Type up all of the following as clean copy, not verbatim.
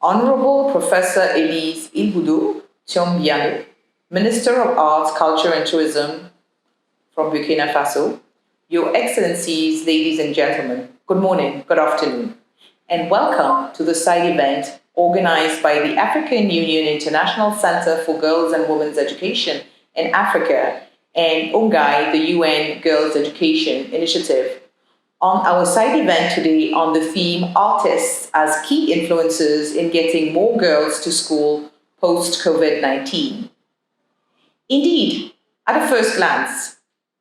Honorable Professor Elise Ilbudu Tiombiano, Minister of Arts, Culture and Tourism from Burkina Faso, Your Excellencies, ladies and gentlemen, good morning, good afternoon, and welcome to the side event organized by the African Union International Center for Girls and Women's Education in Africa and UNGAI, the UN Girls Education Initiative, on our side event today on the theme Artists as Key Influencers in Getting More Girls to School Post-COVID-19. Indeed, at a first glance,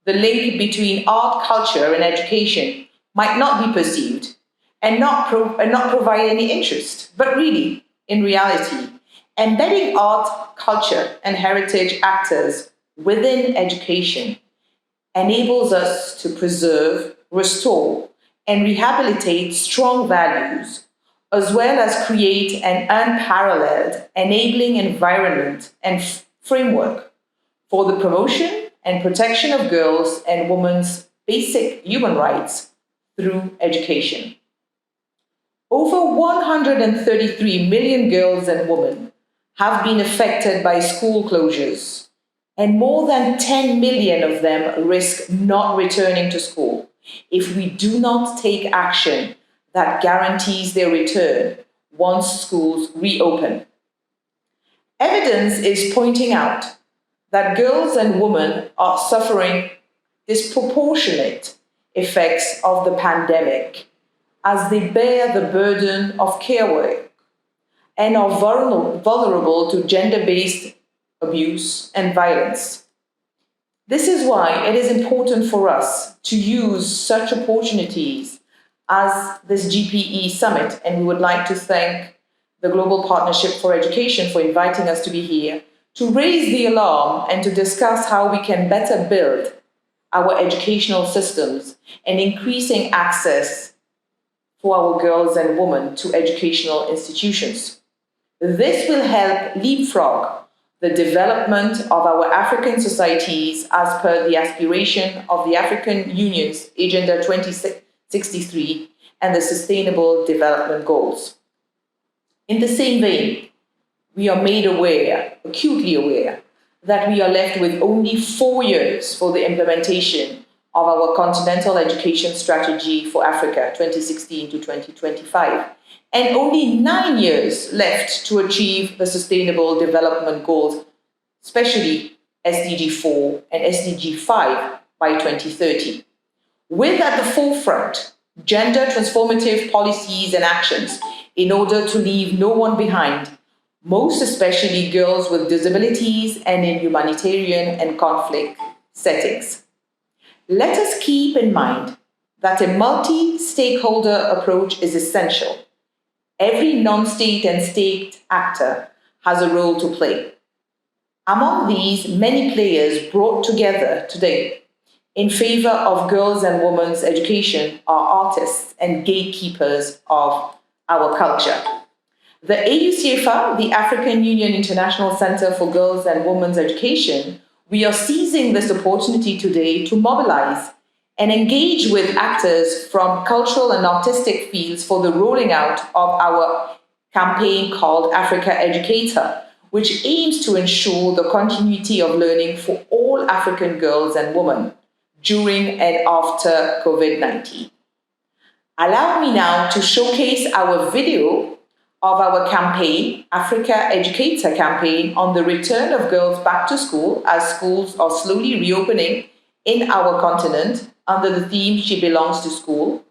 the link between art, culture, and education might not be perceived and not provide any interest. But really, in reality, embedding art, culture, and heritage actors within education enables us to preserve, restore, and rehabilitate strong values, as well as create an unparalleled enabling environment and framework for the promotion and protection of girls and women's basic human rights through education. Over 133 million girls and women have been affected by school closures, and more than 10 million of them risk not returning to school if we do not take action that guarantees their return once schools reopen. Evidence is pointing out that girls and women are suffering disproportionate effects of the pandemic as they bear the burden of care work and are vulnerable to gender-based abuse and violence. This is why it is important for us to use such opportunities as this GPE summit, and we would like to thank the Global Partnership for Education for inviting us to be here to raise the alarm and to discuss how we can better build our educational systems and increasing access for our girls and women to educational institutions. This will help leapfrog the development of our African societies as per the aspiration of the African Union's Agenda 2063 and the Sustainable Development Goals. In the same vein, we are made aware, acutely aware, that we are left with only 4 years for the implementation of our Continental Education Strategy for Africa 2016 to 2025, and only 9 years left to achieve the Sustainable Development Goals, especially SDG 4 and SDG 5 by 2030. With at the forefront gender transformative policies and actions in order to leave no one behind, most especially girls with disabilities and in humanitarian and conflict settings. Let us keep in mind that a multi-stakeholder approach is essential. Every non-state and state actor has a role to play. Among these, many players brought together today in favor of girls and women's education are artists and gatekeepers of our culture. The AUCFA, the African Union International Center for Girls and Women's Education, we are seizing this opportunity today to mobilize and engage with actors from cultural and artistic fields for the rolling out of our campaign called Africa Educator, which aims to ensure the continuity of learning for all African girls and women during and after COVID-19. Allow me now to showcase our video of our campaign, Africa Educator campaign, on the return of girls back to school as schools are slowly reopening in our continent under the theme She Belongs to School,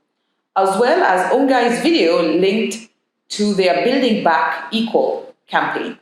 as well as UNGAI's video linked to their Building Back Equal campaign.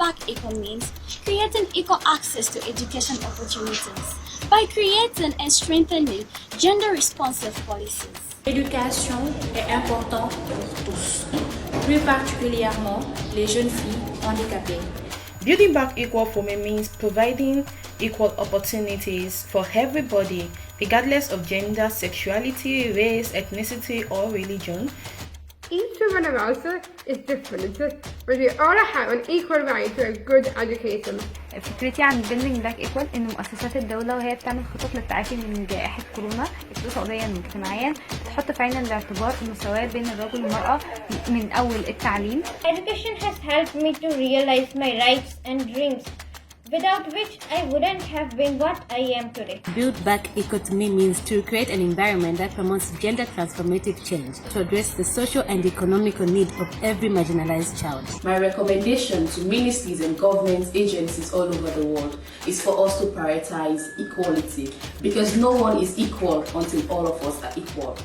back equal means creating equal access to education opportunities by creating and strengthening gender-responsive policies. L'éducation est importante pour tous, plus particulièrement les jeunes filles handicapées. Building back equal for me means providing equal opportunities for everybody, regardless of gender, sexuality, race, ethnicity, or religion. Each woman of Elsa is different, but we all have an equal right to a good education. فكرتي عن Building Back Equal إن مؤسسات الدولة وهي بتعمل خطط للتعافي من جائحة كورونا اقتصاديا واجتماعيا تحط في عين الاعتبار المساواة بين الرجل والمرأة من أول التعليم. Education has helped me to realize my rights and dreams, without which I wouldn't have been what I am today. Build Back Equal to me means to create an environment that promotes gender transformative change to address the social and economical need of every marginalized child. My recommendation to ministries and government agencies all over the world is for us to prioritize equality, because no one is equal until all of us are equal.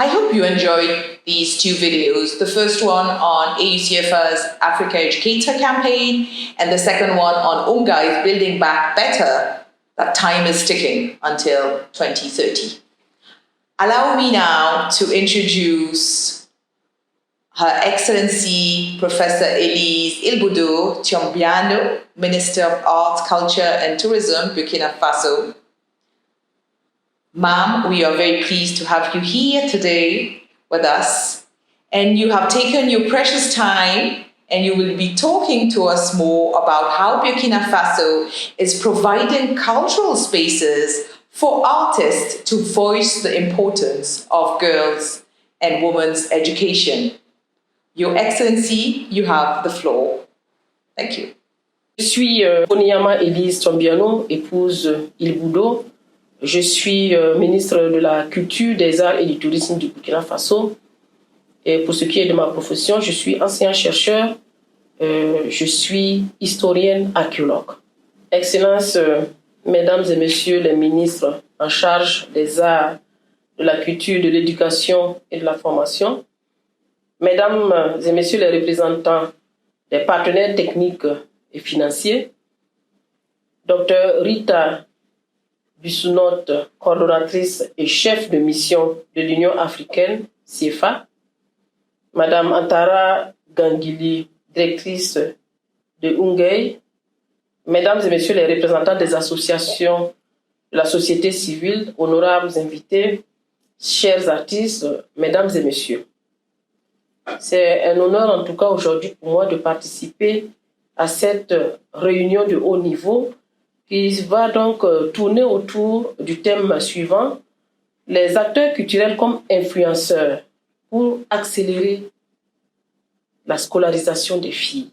I hope you enjoyed these two videos. The first one on AUCFR's Africa Educator campaign, and the second one on UNGA's Building Back Better, that time is ticking until 2030. Allow me now to introduce Her Excellency Professor Elise Ilbudo Tiombiano, Minister of Arts, Culture and Tourism, Burkina Faso. Ma'am, we are very pleased to have you here today with us, and you have taken your precious time and you will be talking to us more about how Burkina Faso is providing cultural spaces for artists to voice the importance of girls and women's education. Your Excellency, you have the floor. Thank you. Je suis Onyama Elise Tiombiano, épouse Ilbudo. Je suis ministre de la Culture, des Arts et du Tourisme du Burkina Faso. Et pour ce qui est de ma profession, je suis enseignant-chercheur, je suis historienne archéologue. Excellences, Mesdames et Messieurs les ministres en charge des arts, de la culture, de l'éducation et de la formation, Mesdames et Messieurs les représentants des partenaires techniques et financiers, Dr Rita Bissounotte, coordonnatrice et chef de mission de l'Union africaine, CFA, Madame Antara Gangili, directrice de UNGAI, Mesdames et Messieurs les représentants des associations de la société civile, honorables invités, chers artistes, Mesdames et Messieurs. C'est un honneur en tout cas aujourd'hui pour moi de participer à cette réunion de haut niveau qui va donc tourner autour du thème suivant, les acteurs culturels comme influenceurs pour accélérer la scolarisation des filles.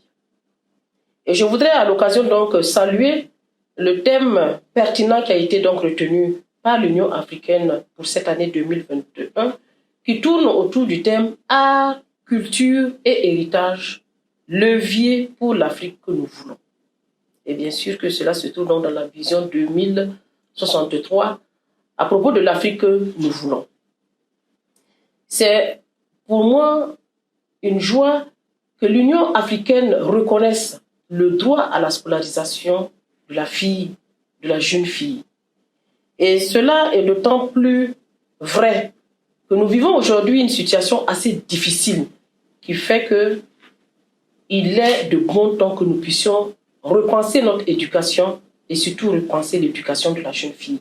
Et je voudrais à l'occasion donc saluer le thème pertinent qui a été donc retenu par l'Union africaine pour cette année 2021, qui tourne autour du thème art, culture et héritage, levier pour l'Afrique que nous voulons. Et bien sûr que cela se trouve donc dans la vision 2063 à propos de l'Afrique que nous voulons. C'est pour moi une joie que l'Union africaine reconnaisse le droit à la scolarisation de la fille, de la jeune fille. Et cela est d'autant plus vrai que nous vivons aujourd'hui une situation assez difficile qui fait que il est de bon temps que nous puissions repenser notre éducation et surtout repenser l'éducation de la jeune fille.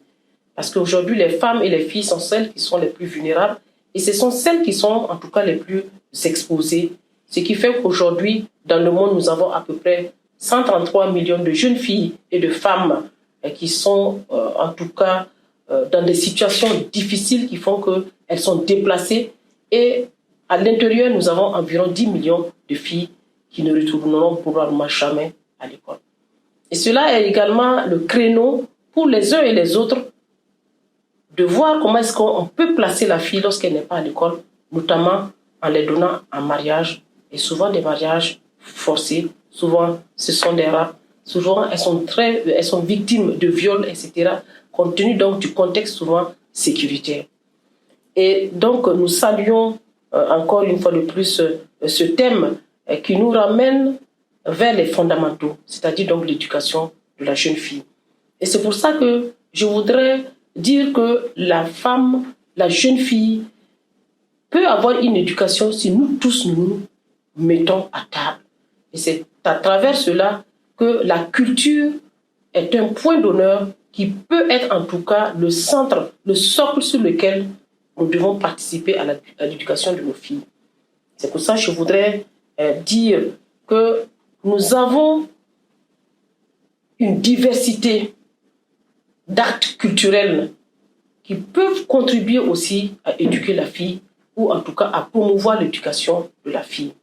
Parce qu'aujourd'hui, les femmes et les filles sont celles qui sont les plus vulnérables et ce sont celles qui sont en tout cas les plus exposées. Ce qui fait qu'aujourd'hui, dans le monde, nous avons à peu près 133 millions de jeunes filles et de femmes qui sont en tout cas dans des situations difficiles qui font qu'elles sont déplacées. Et à l'intérieur, nous avons environ 10 millions de filles qui ne retourneront probablement jamais à l'école. Et cela est également le créneau pour les uns et les autres de voir comment est-ce qu'on peut placer la fille lorsqu'elle n'est pas à l'école, notamment en les donnant en mariage, et souvent des mariages forcés, souvent ce sont des rapes, souvent elles sont victimes de viols, etc., compte tenu donc du contexte souvent sécuritaire. Et donc nous saluons encore une fois de plus ce thème qui nous ramène vers les fondamentaux, c'est-à-dire donc l'éducation de la jeune fille. Et c'est pour ça que je voudrais dire que la femme, la jeune fille, peut avoir une éducation si nous tous nous mettons à table. Et c'est à travers cela que la culture est un point d'honneur qui peut être en tout cas le centre, le socle sur lequel nous devons participer à l'éducation de nos filles. C'est pour ça que je voudrais dire que nous avons une diversité d'actes culturels qui peuvent contribuer aussi à éduquer la fille ou en tout cas à promouvoir l'éducation de la fille.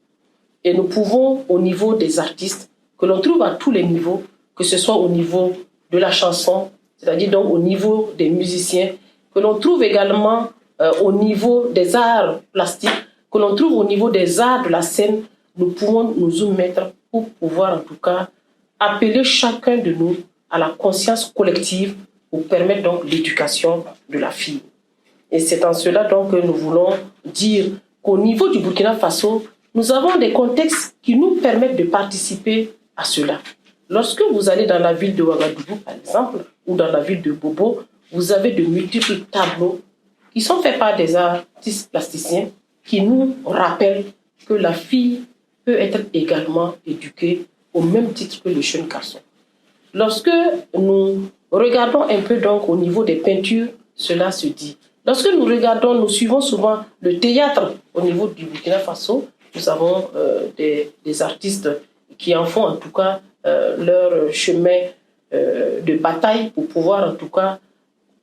Et nous pouvons, au niveau des artistes, que l'on trouve à tous les niveaux, que ce soit au niveau de la chanson, c'est-à-dire donc au niveau des musiciens, que l'on trouve également au niveau des arts plastiques, que l'on trouve au niveau des arts de la scène, nous pouvons nous y mettre pour pouvoir en tout cas appeler chacun de nous à la conscience collective pour permettre donc l'éducation de la fille. Et c'est en cela donc que nous voulons dire qu'au niveau du Burkina Faso, nous avons des contextes qui nous permettent de participer à cela. Lorsque vous allez dans la ville de Ouagadougou, par exemple, ou dans la ville de Bobo, vous avez de multiples tableaux qui sont faits par des artistes plasticiens qui nous rappellent que la fille peut être également éduquée au même titre que le jeune garçon. Lorsque nous regardons un peu donc au niveau des peintures, cela se dit. Lorsque nous regardons, nous suivons souvent le théâtre au niveau du Burkina Faso, nous avons des artistes qui en font en tout cas leur chemin de bataille pour pouvoir en tout cas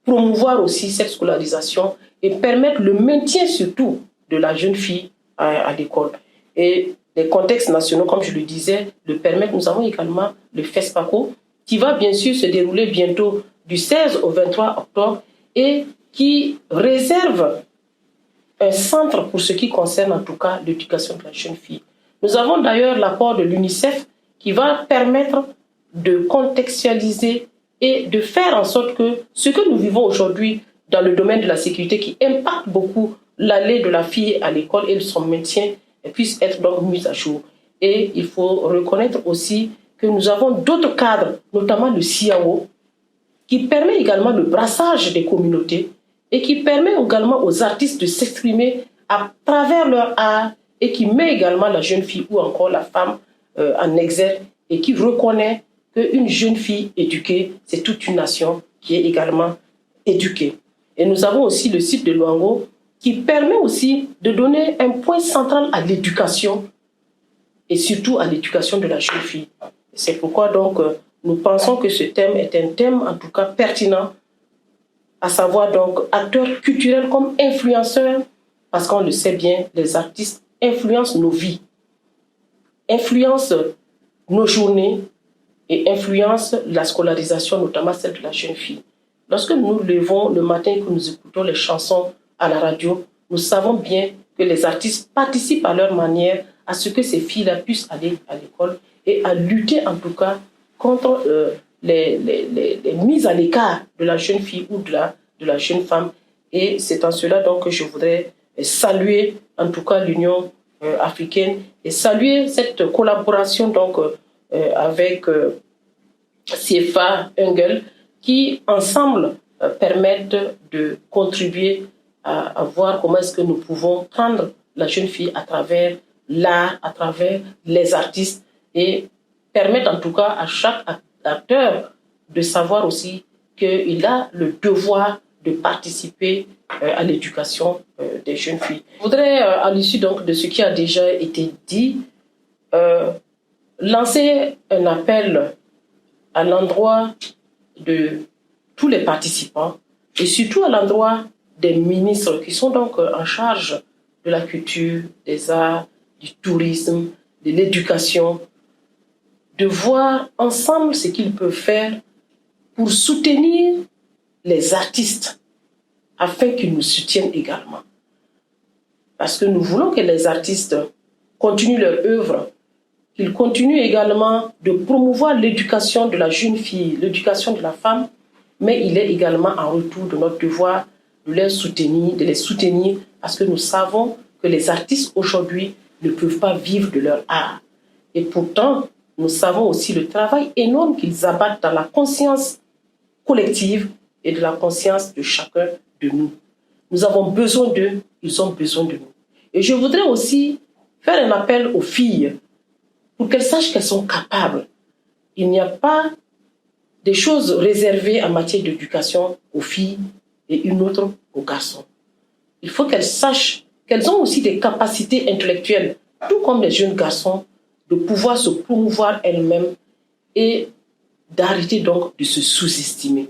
promouvoir aussi cette scolarisation et permettre le maintien surtout de la jeune fille à l'école. Et les contextes nationaux, comme je le disais, le permettent. Nous avons également le FESPACO qui va bien sûr se dérouler bientôt du 16 au 23 octobre et qui réserve un centre pour ce qui concerne en tout cas l'éducation de la jeune fille. Nous avons d'ailleurs l'apport de l'UNICEF qui va permettre de contextualiser et de faire en sorte que ce que nous vivons aujourd'hui dans le domaine de la sécurité qui impacte beaucoup l'aller de la fille à l'école et son maintien puisse être donc mis à jour. Et il faut reconnaître aussi que nous avons d'autres cadres, notamment le CIAO, qui permet également le brassage des communautés et qui permet également aux artistes de s'exprimer à travers leur art et qui met également la jeune fille ou encore la femme en exergue et qui reconnaît qu'une jeune fille éduquée, c'est toute une nation qui est également éduquée. Et nous avons aussi le site de Luango qui permet aussi de donner un point central à l'éducation et surtout à l'éducation de la jeune fille. C'est pourquoi donc nous pensons que ce thème est un thème en tout cas pertinent, à savoir donc acteurs culturels comme influenceurs, parce qu'on le sait bien, les artistes influencent nos vies, influencent nos journées et influencent la scolarisation, notamment celle de la jeune fille. Lorsque nous nous levons le matin et que nous écoutons les chansons à la radio, nous savons bien que les artistes participent à leur manière à ce que ces filles-là puissent aller à l'école et à lutter en tout cas contre les mises à l'écart de la jeune fille ou de la jeune femme. Et c'est en cela donc que je voudrais saluer en tout cas l'Union africaine et saluer cette collaboration donc avec CFA Engel qui ensemble permettent de contribuer à voir comment est-ce que nous pouvons prendre la jeune fille à travers l'art, à travers les artistes et permettre en tout cas à chaque acteur de savoir aussi qu'il a le devoir de participer à l'éducation des jeunes filles. Je voudrais, à l'issue donc de ce qui a déjà été dit, lancer un appel à l'endroit de tous les participants et surtout à l'endroit des ministres qui sont donc en charge de la culture, des arts, du tourisme, de l'éducation, de voir ensemble ce qu'ils peuvent faire pour soutenir les artistes afin qu'ils nous soutiennent également. Parce que nous voulons que les artistes continuent leur œuvre, qu'ils continuent également de promouvoir l'éducation de la jeune fille, l'éducation de la femme, mais il est également en retour de notre devoir de les soutenir parce que nous savons que les artistes aujourd'hui ne peuvent pas vivre de leur art. Et pourtant, nous savons aussi le travail énorme qu'ils abattent dans la conscience collective et de la conscience de chacun de nous. Nous avons besoin d'eux, ils ont besoin de nous. Et je voudrais aussi faire un appel aux filles pour qu'elles sachent qu'elles sont capables. Il n'y a pas des choses réservées en matière d'éducation aux filles et une autre aux garçons. Il faut qu'elles sachent qu'elles ont aussi des capacités intellectuelles, tout comme les jeunes garçons, de pouvoir se promouvoir elles-mêmes et d'arrêter donc de se sous-estimer.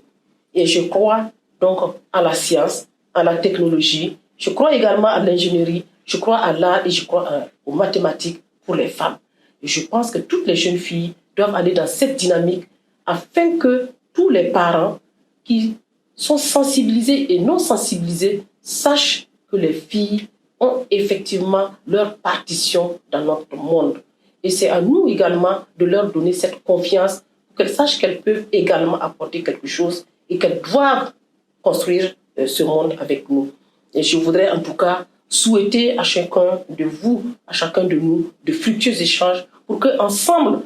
Et je crois donc à la science, à la technologie, je crois également à l'ingénierie, je crois à l'art et je crois aux mathématiques pour les femmes. Et je pense que toutes les jeunes filles doivent aller dans cette dynamique afin que tous les parents qui sont sensibilisés et non sensibilisés sachent que les filles ont effectivement leur partition dans notre monde. Et c'est à nous également de leur donner cette confiance pour qu'elles sachent qu'elles peuvent également apporter quelque chose et qu'elles doivent construire ce monde avec nous. Et je voudrais en tout cas souhaiter à chacun de vous, à chacun de nous, de fructueux échanges pour qu'ensemble,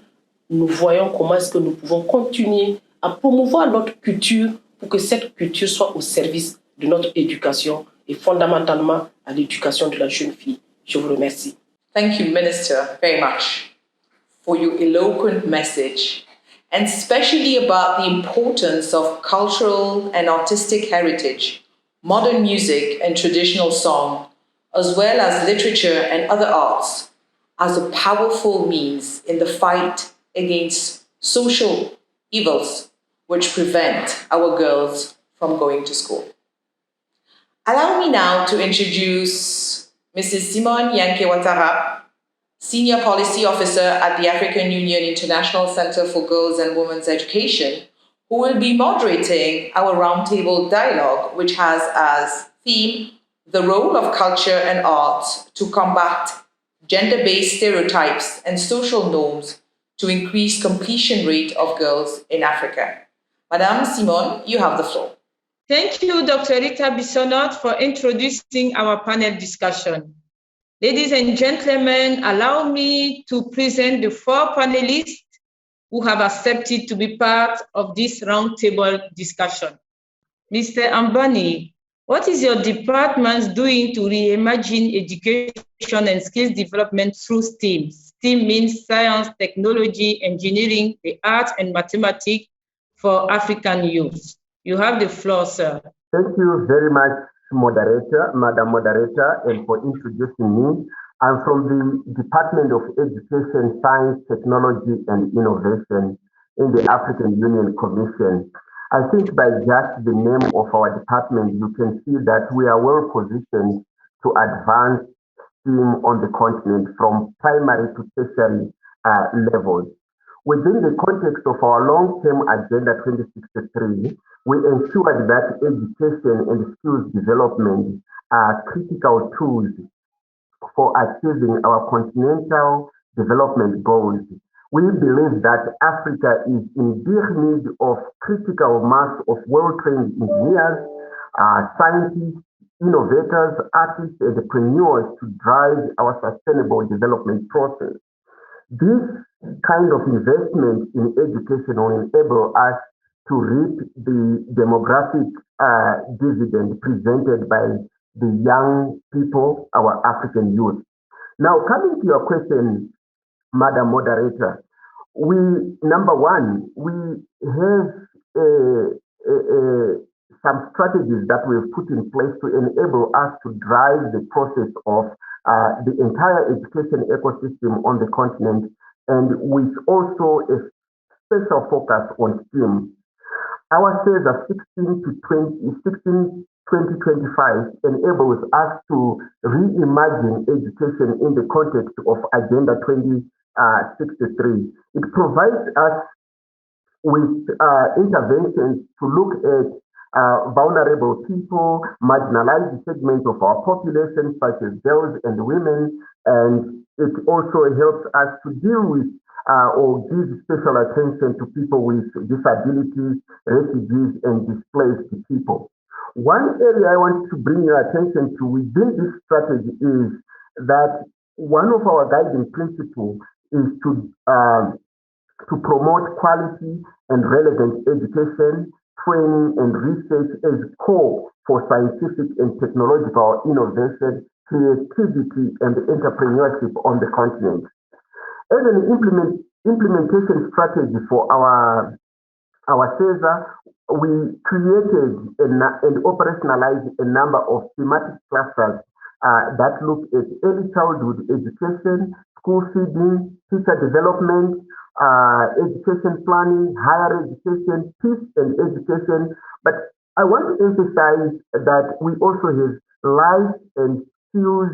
nous voyons comment est-ce que nous pouvons continuer à promouvoir notre culture pour que cette culture soit au service de notre éducation et fondamentalement à l'éducation de la jeune fille. Je vous remercie. Thank you, Minister, very much for your eloquent message, and especially about the importance of cultural and artistic heritage, modern music and traditional song, as well as literature and other arts, as a powerful means in the fight against social evils which prevent our girls from going to school. Allow me now to introduce Mrs. Simone Yankee Ouattara, Senior Policy Officer at the African Union International Center for Girls and Women's Education, who will be moderating our roundtable dialogue, which has as theme the role of culture and art to combat gender-based stereotypes and social norms to increase completion rate of girls in Africa. Madame Simone, you have the floor. Thank you, Dr. Rita Bissonnette, for introducing our panel discussion. Ladies and gentlemen, allow me to present the four panelists who have accepted to be part of this roundtable discussion. Mr. Ambani, what is your department doing to reimagine education and skills development through STEAM? STEAM means science, technology, engineering, the arts, and mathematics for African youth. You have the floor, sir. Thank you very much, Madam Moderator, and for introducing me. I'm from the Department of Education, Science, Technology, and Innovation in the African Union Commission. I think by just the name of our department, you can see that we are well positioned to advance STEAM on the continent from primary to tertiary levels. Within the context of our long-term Agenda 2063, we ensured that education and skills development are critical tools for achieving our continental development goals. We believe that Africa is in deep need of critical mass of well-trained engineers, scientists, innovators, artists, and entrepreneurs to drive our sustainable development process. This kind of investment in education will enable us to reap the demographic dividend presented by the young people, our African youth. Now, coming to your question, Madam Moderator, number one, we have some strategies that we've put in place to enable us to drive the process of the entire education ecosystem on the continent and with also a special focus on STEM. Our sales of 2025 enables us to reimagine education in the context of Agenda 2063. It provides us with interventions to look at vulnerable people, marginalized segments of our population, such as girls and women, and it also helps us to deal with or give special attention to people with disabilities, refugees, and displaced people. One area I want to bring your attention to within this strategy is that one of our guiding principles is to promote quality and relevant education, training, and research as core for scientific and technological innovation, creativity, and entrepreneurship on the continent. As an implementation strategy for our CESA, we created and operationalized a number of thematic clusters that look at early childhood education, school feeding, teacher development, education planning, higher education, peace and education. But I want to emphasize that we also have life skills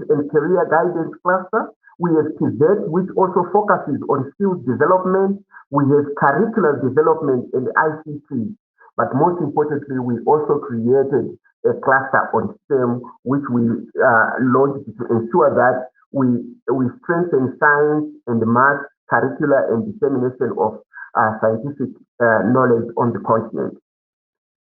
and career guidance cluster. We have TVET, which also focuses on skills development. We have curricular development and ICT. But most importantly, we also created a cluster on STEM, which we launched to ensure that we strengthen science and math, curricula, and dissemination of scientific knowledge on the continent.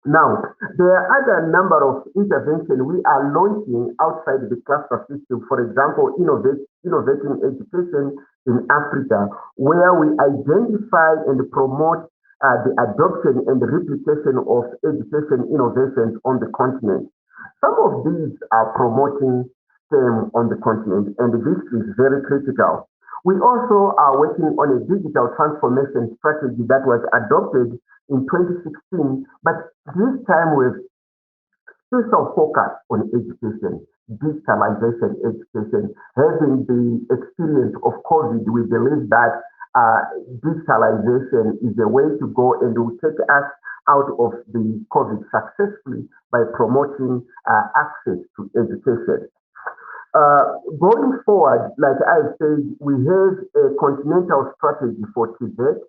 Now, there are other number of interventions we are launching outside the cluster system. For example, innovating education in Africa, where we identify and promote the adoption and the replication of education innovations on the continent. Some of these are promoting STEM on the continent, and this is very critical. We also are working on a digital transformation strategy that was adopted in 2016, but this time with special focus on education, digitalization education. Having the experience of COVID, we believe that digitalization is a way to go and will take us out of the COVID successfully by promoting access to education. Going forward, like I said, we have a continental strategy for TVET,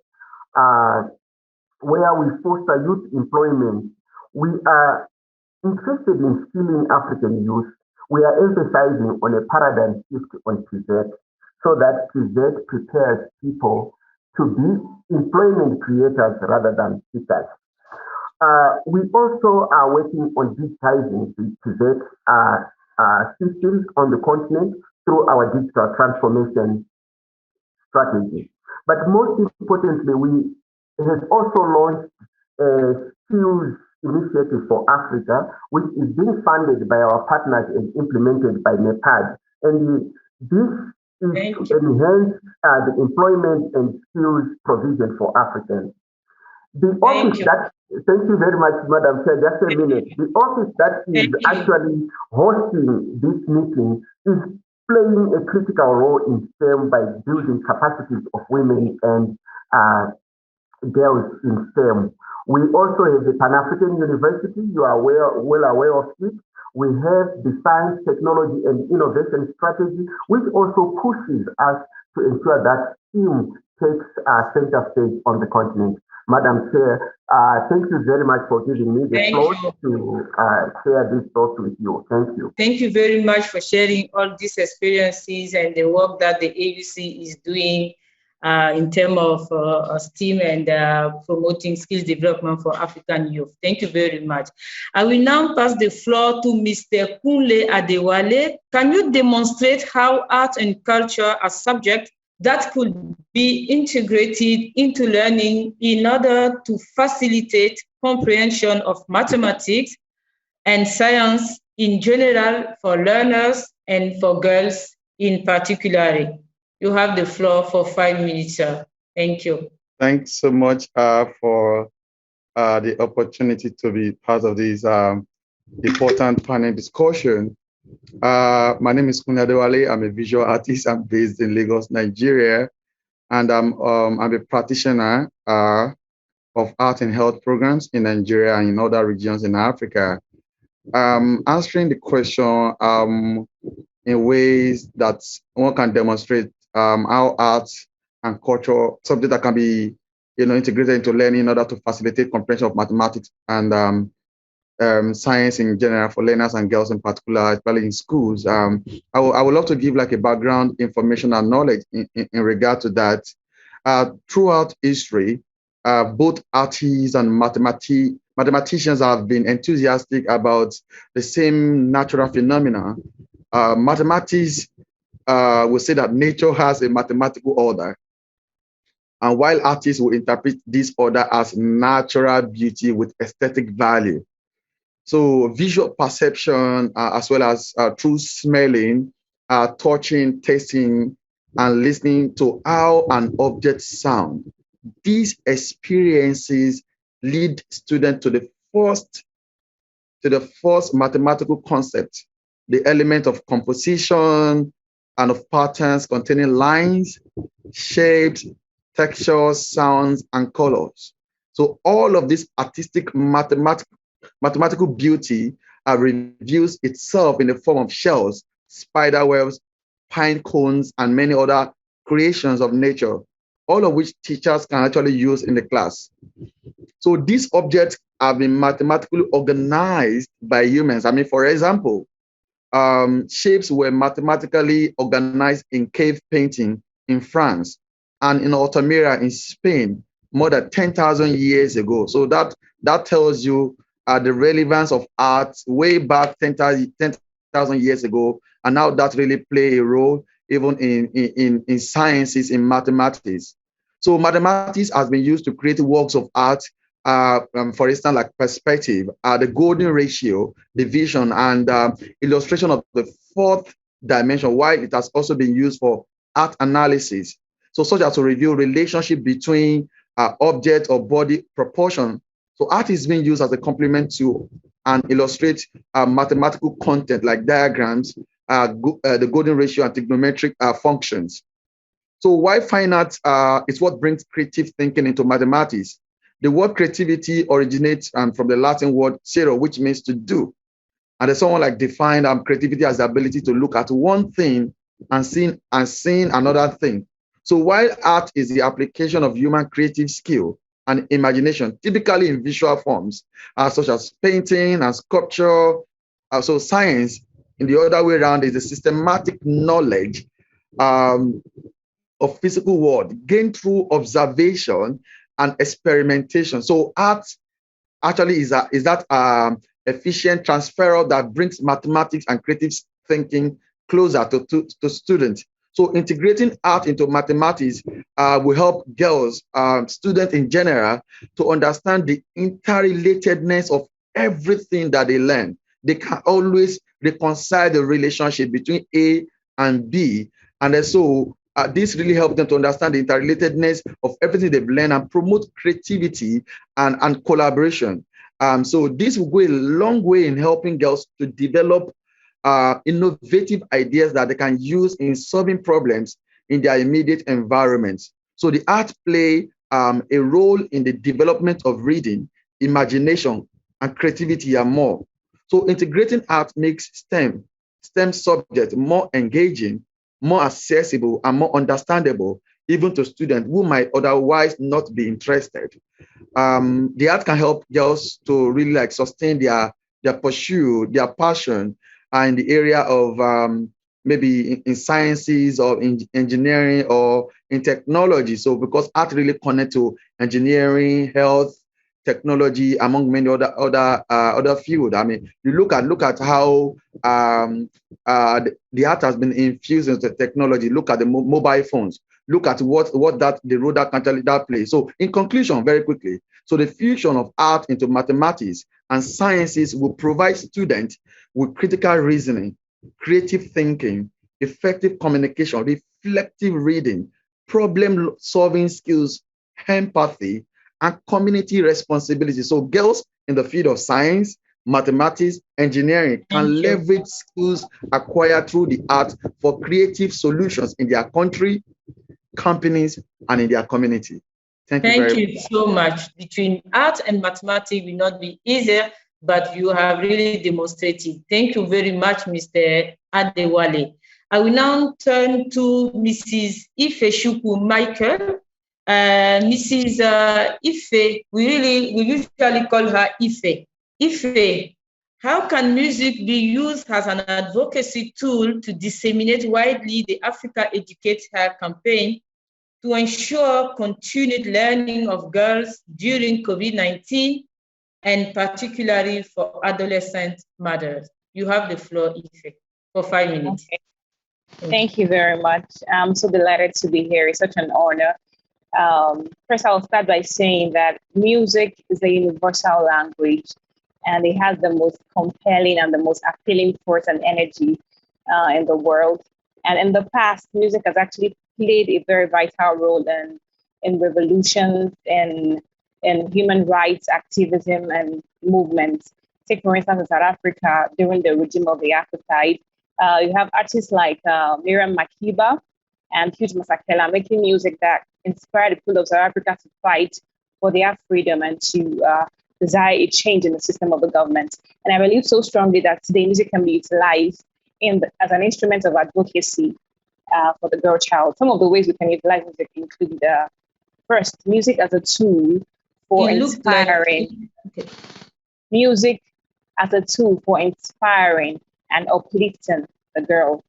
where we foster youth employment. We are interested in skilling African youth. We are emphasizing on a paradigm shift on TVET so that TVET prepares people to be employment creators rather than seekers. We also are working on digitizing the TVET systems on the continent through our digital transformation strategy. But most importantly, we have also launched a skills initiative for Africa, which is being funded by our partners and implemented by NEPAD. And this is to enhance the employment and skills provision for Africans. The office that, thank you very much, Madam Chair, just a minute. The office that is actually hosting this meeting is playing a critical role in STEM by building capacities of women and girls in STEM. We also have the Pan-African University, you are well aware of it. We have the Science, Technology and Innovation Strategy, which also pushes us to ensure that STEM takes center stage on the continent. Madam Chair, thank you very much for giving me the floor to share this thoughts with you. Thank you. Thank you very much for sharing all these experiences and the work that the AUC is doing in terms of STEM and promoting skills development for African youth. Thank you very much. I will now pass the floor to Mr. Kunle Adewale. Can you demonstrate how art and culture are subjects that could be integrated into learning in order to facilitate comprehension of mathematics and science in general for learners and for girls in particular? You have the floor for 5 minutes, sir. Thank you. Thanks so much for the opportunity to be part of this important panel discussion. My name is Kunya Dewale. I'm a visual artist. I'm based in Lagos, Nigeria, and I'm a practitioner of art and health programs in Nigeria and in other regions in Africa. Answering the question in ways that one can demonstrate how art and culture, something that can be integrated into learning in order to facilitate comprehension of mathematics and science in general for learners and girls in particular, especially in schools. I would love to give like a background information and knowledge in regard to that. Throughout history, both artists and mathematicians have been enthusiastic about the same natural phenomena. Mathematics will say that nature has a mathematical order, and while artists will interpret this order as natural beauty with aesthetic value. So visual perception, as well as through smelling, touching, tasting, and listening to how an object sounds. These experiences lead students to the first mathematical concept, the element of composition and of patterns containing lines, shapes, textures, sounds, and colors. So all of this artistic mathematical beauty reveals itself in the form of shells, spider webs, pine cones, and many other creations of nature, all of which teachers can actually use in the class. So these objects have been mathematically organized by humans. I mean, for example, shapes were mathematically organized in cave painting in France and in Altamira in Spain more than 10,000 years ago. So that tells you the relevance of art way back 10,000 years ago, and now that really play a role even in sciences, in mathematics. So mathematics has been used to create works of art, for instance, like perspective, the golden ratio, division, and illustration of the fourth dimension, while it has also been used for art analysis. So such as to reveal relationship between object or body proportion. So art is being used as a complement to and illustrate mathematical content like diagrams, the golden ratio, and trigonometric functions. So why fine art is what brings creative thinking into mathematics? The word creativity originates from the Latin word cero, which means to do. And there's someone like defined creativity as the ability to look at one thing and seeing another thing. So while art is the application of human creative skill and imagination, typically in visual forms, such as painting and sculpture, so science, in the other way around, is the systematic knowledge of physical world gained through observation and experimentation. So art actually is that efficient transfer that brings mathematics and creative thinking closer to students. So integrating art into mathematics will help girls, students in general, to understand the interrelatedness of everything that they learn. They can always reconcile the relationship between A and B. And so this really helps them to understand the interrelatedness of everything they've learned and promote creativity and collaboration. So this will go a long way in helping girls to develop innovative ideas that they can use in solving problems in their immediate environments. So the art play a role in the development of reading, imagination, and creativity and more. So integrating art makes STEM subjects more engaging, more accessible, and more understandable, even to students who might otherwise not be interested. The art can help girls to really sustain their pursuit, their passion, in the area of maybe in sciences or in engineering or in technology. So because art really connects to engineering, health, technology, among many other fields. I mean, you look at how the art has been infused into technology. Look at the mobile phones. Look at what the role that plays. So in conclusion, very quickly, so the fusion of art into mathematics and sciences will provide students with critical reasoning, creative thinking, effective communication, reflective reading, problem-solving skills, empathy, and community responsibility. So girls in the field of science, mathematics, engineering can leverage skills acquired through the arts for creative solutions in their country, companies, and in their community. Thank you very much. Thank you so much. Between art and mathematics will not be easier, but you have really demonstrated. Thank you very much, Mr. Adewale. I will now turn to Mrs. Ifechukwu Michael. Mrs. Ife, we usually call her Ife. Ife, how can music be used as an advocacy tool to disseminate widely the Africa Educate Her campaign to ensure continued learning of girls during COVID-19 and particularly for adolescent mothers? You have the floor, Ife, for 5 minutes. Okay. Thank you very much. I'm so delighted to be here. It's such an honor. First, I'll start by saying that music is a universal language, and it has the most compelling and the most appealing force and energy in the world. And in the past, music has actually played a very vital role in revolutions, in human rights activism and movements. Take, for instance, in South Africa, during the regime of the apartheid, you have artists like Miriam Makeba and Hugh Masekela making music that inspired the people of South Africa to fight for their freedom and to desire a change in the system of the government. And I believe so strongly that today music can be utilized as an instrument of advocacy for the girl child. Some of the ways we can utilize music include first, music as a tool for inspiring. Music as a tool for inspiring and uplifting the girl.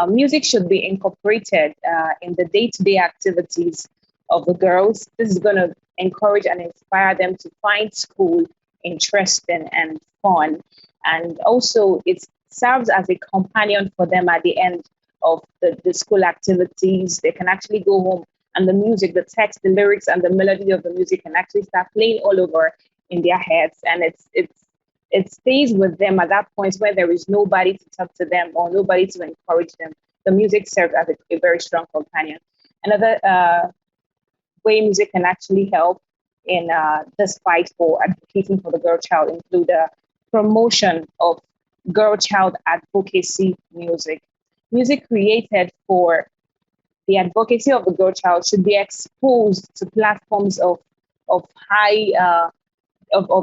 Music should be incorporated in the day-to-day activities of the girls. This is going to encourage and inspire them to find school interesting and fun. And also it serves as a companion for them at the end of the school activities. They can actually go home and the music, the text, the lyrics, and the melody of the music can actually start playing all over in their heads. And it stays with them at that point where there is nobody to talk to them or nobody to encourage them. The music serves as a very strong companion. Another way music can actually help in this fight for advocating for the girl child include promotion of girl child advocacy music. Music created for the advocacy of the girl child should be exposed to platforms of a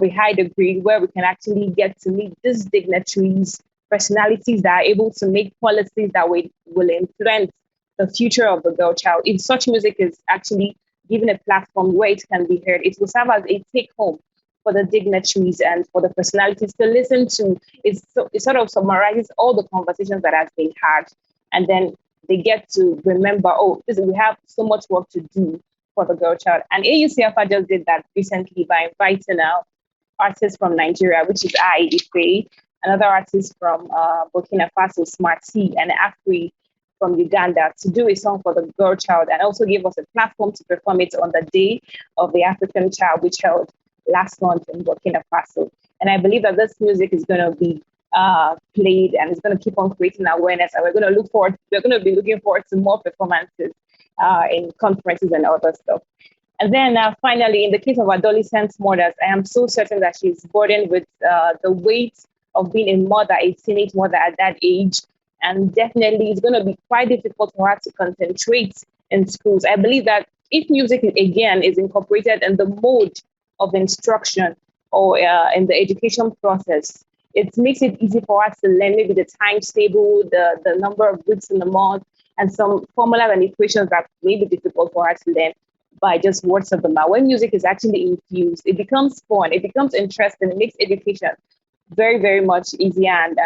high degree where we can actually get to meet these dignitaries, personalities that are able to make policies that will influence the future of the girl child. If such music is actually given a platform where it can be heard, it will serve as a take-home for the dignitaries and for the personalities to listen to. It sort of summarizes all the conversations that has been had, and then they get to remember, we have so much work to do for the girl child. And AUCFA just did that recently by inviting artists from Nigeria, which is Ife, another artist from Burkina Faso, Smart T, and Afri from Uganda to do a song for the girl child, and also give us a platform to perform it on the Day of the African Child, which held last month in Burkina Faso. And I believe that this music is going to be played and it's going to keep on creating awareness, and we're going to be looking forward to more performances in conferences and other stuff. And then finally, in the case of adolescent mothers, I am so certain that she's burdened with the weight of being a mother, a teenage mother at that age. And definitely it's going to be quite difficult for her to concentrate in schools. I believe that if music, again, is incorporated in the mode of instruction or in the education process, it makes it easy for us to learn maybe the times table, the number of weeks in the month, and some formulas and equations that may be difficult for us to learn by just words of the mouth. When music is actually infused, it becomes fun, it becomes interesting, it makes education very, very much easier, and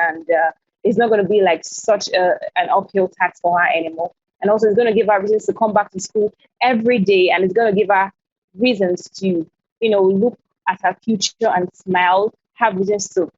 it's not going to be like such an uphill task for her anymore. And also it's going to give her reasons to come back to school every day, and it's going to give her reasons to, look at her future and smile, have reasons to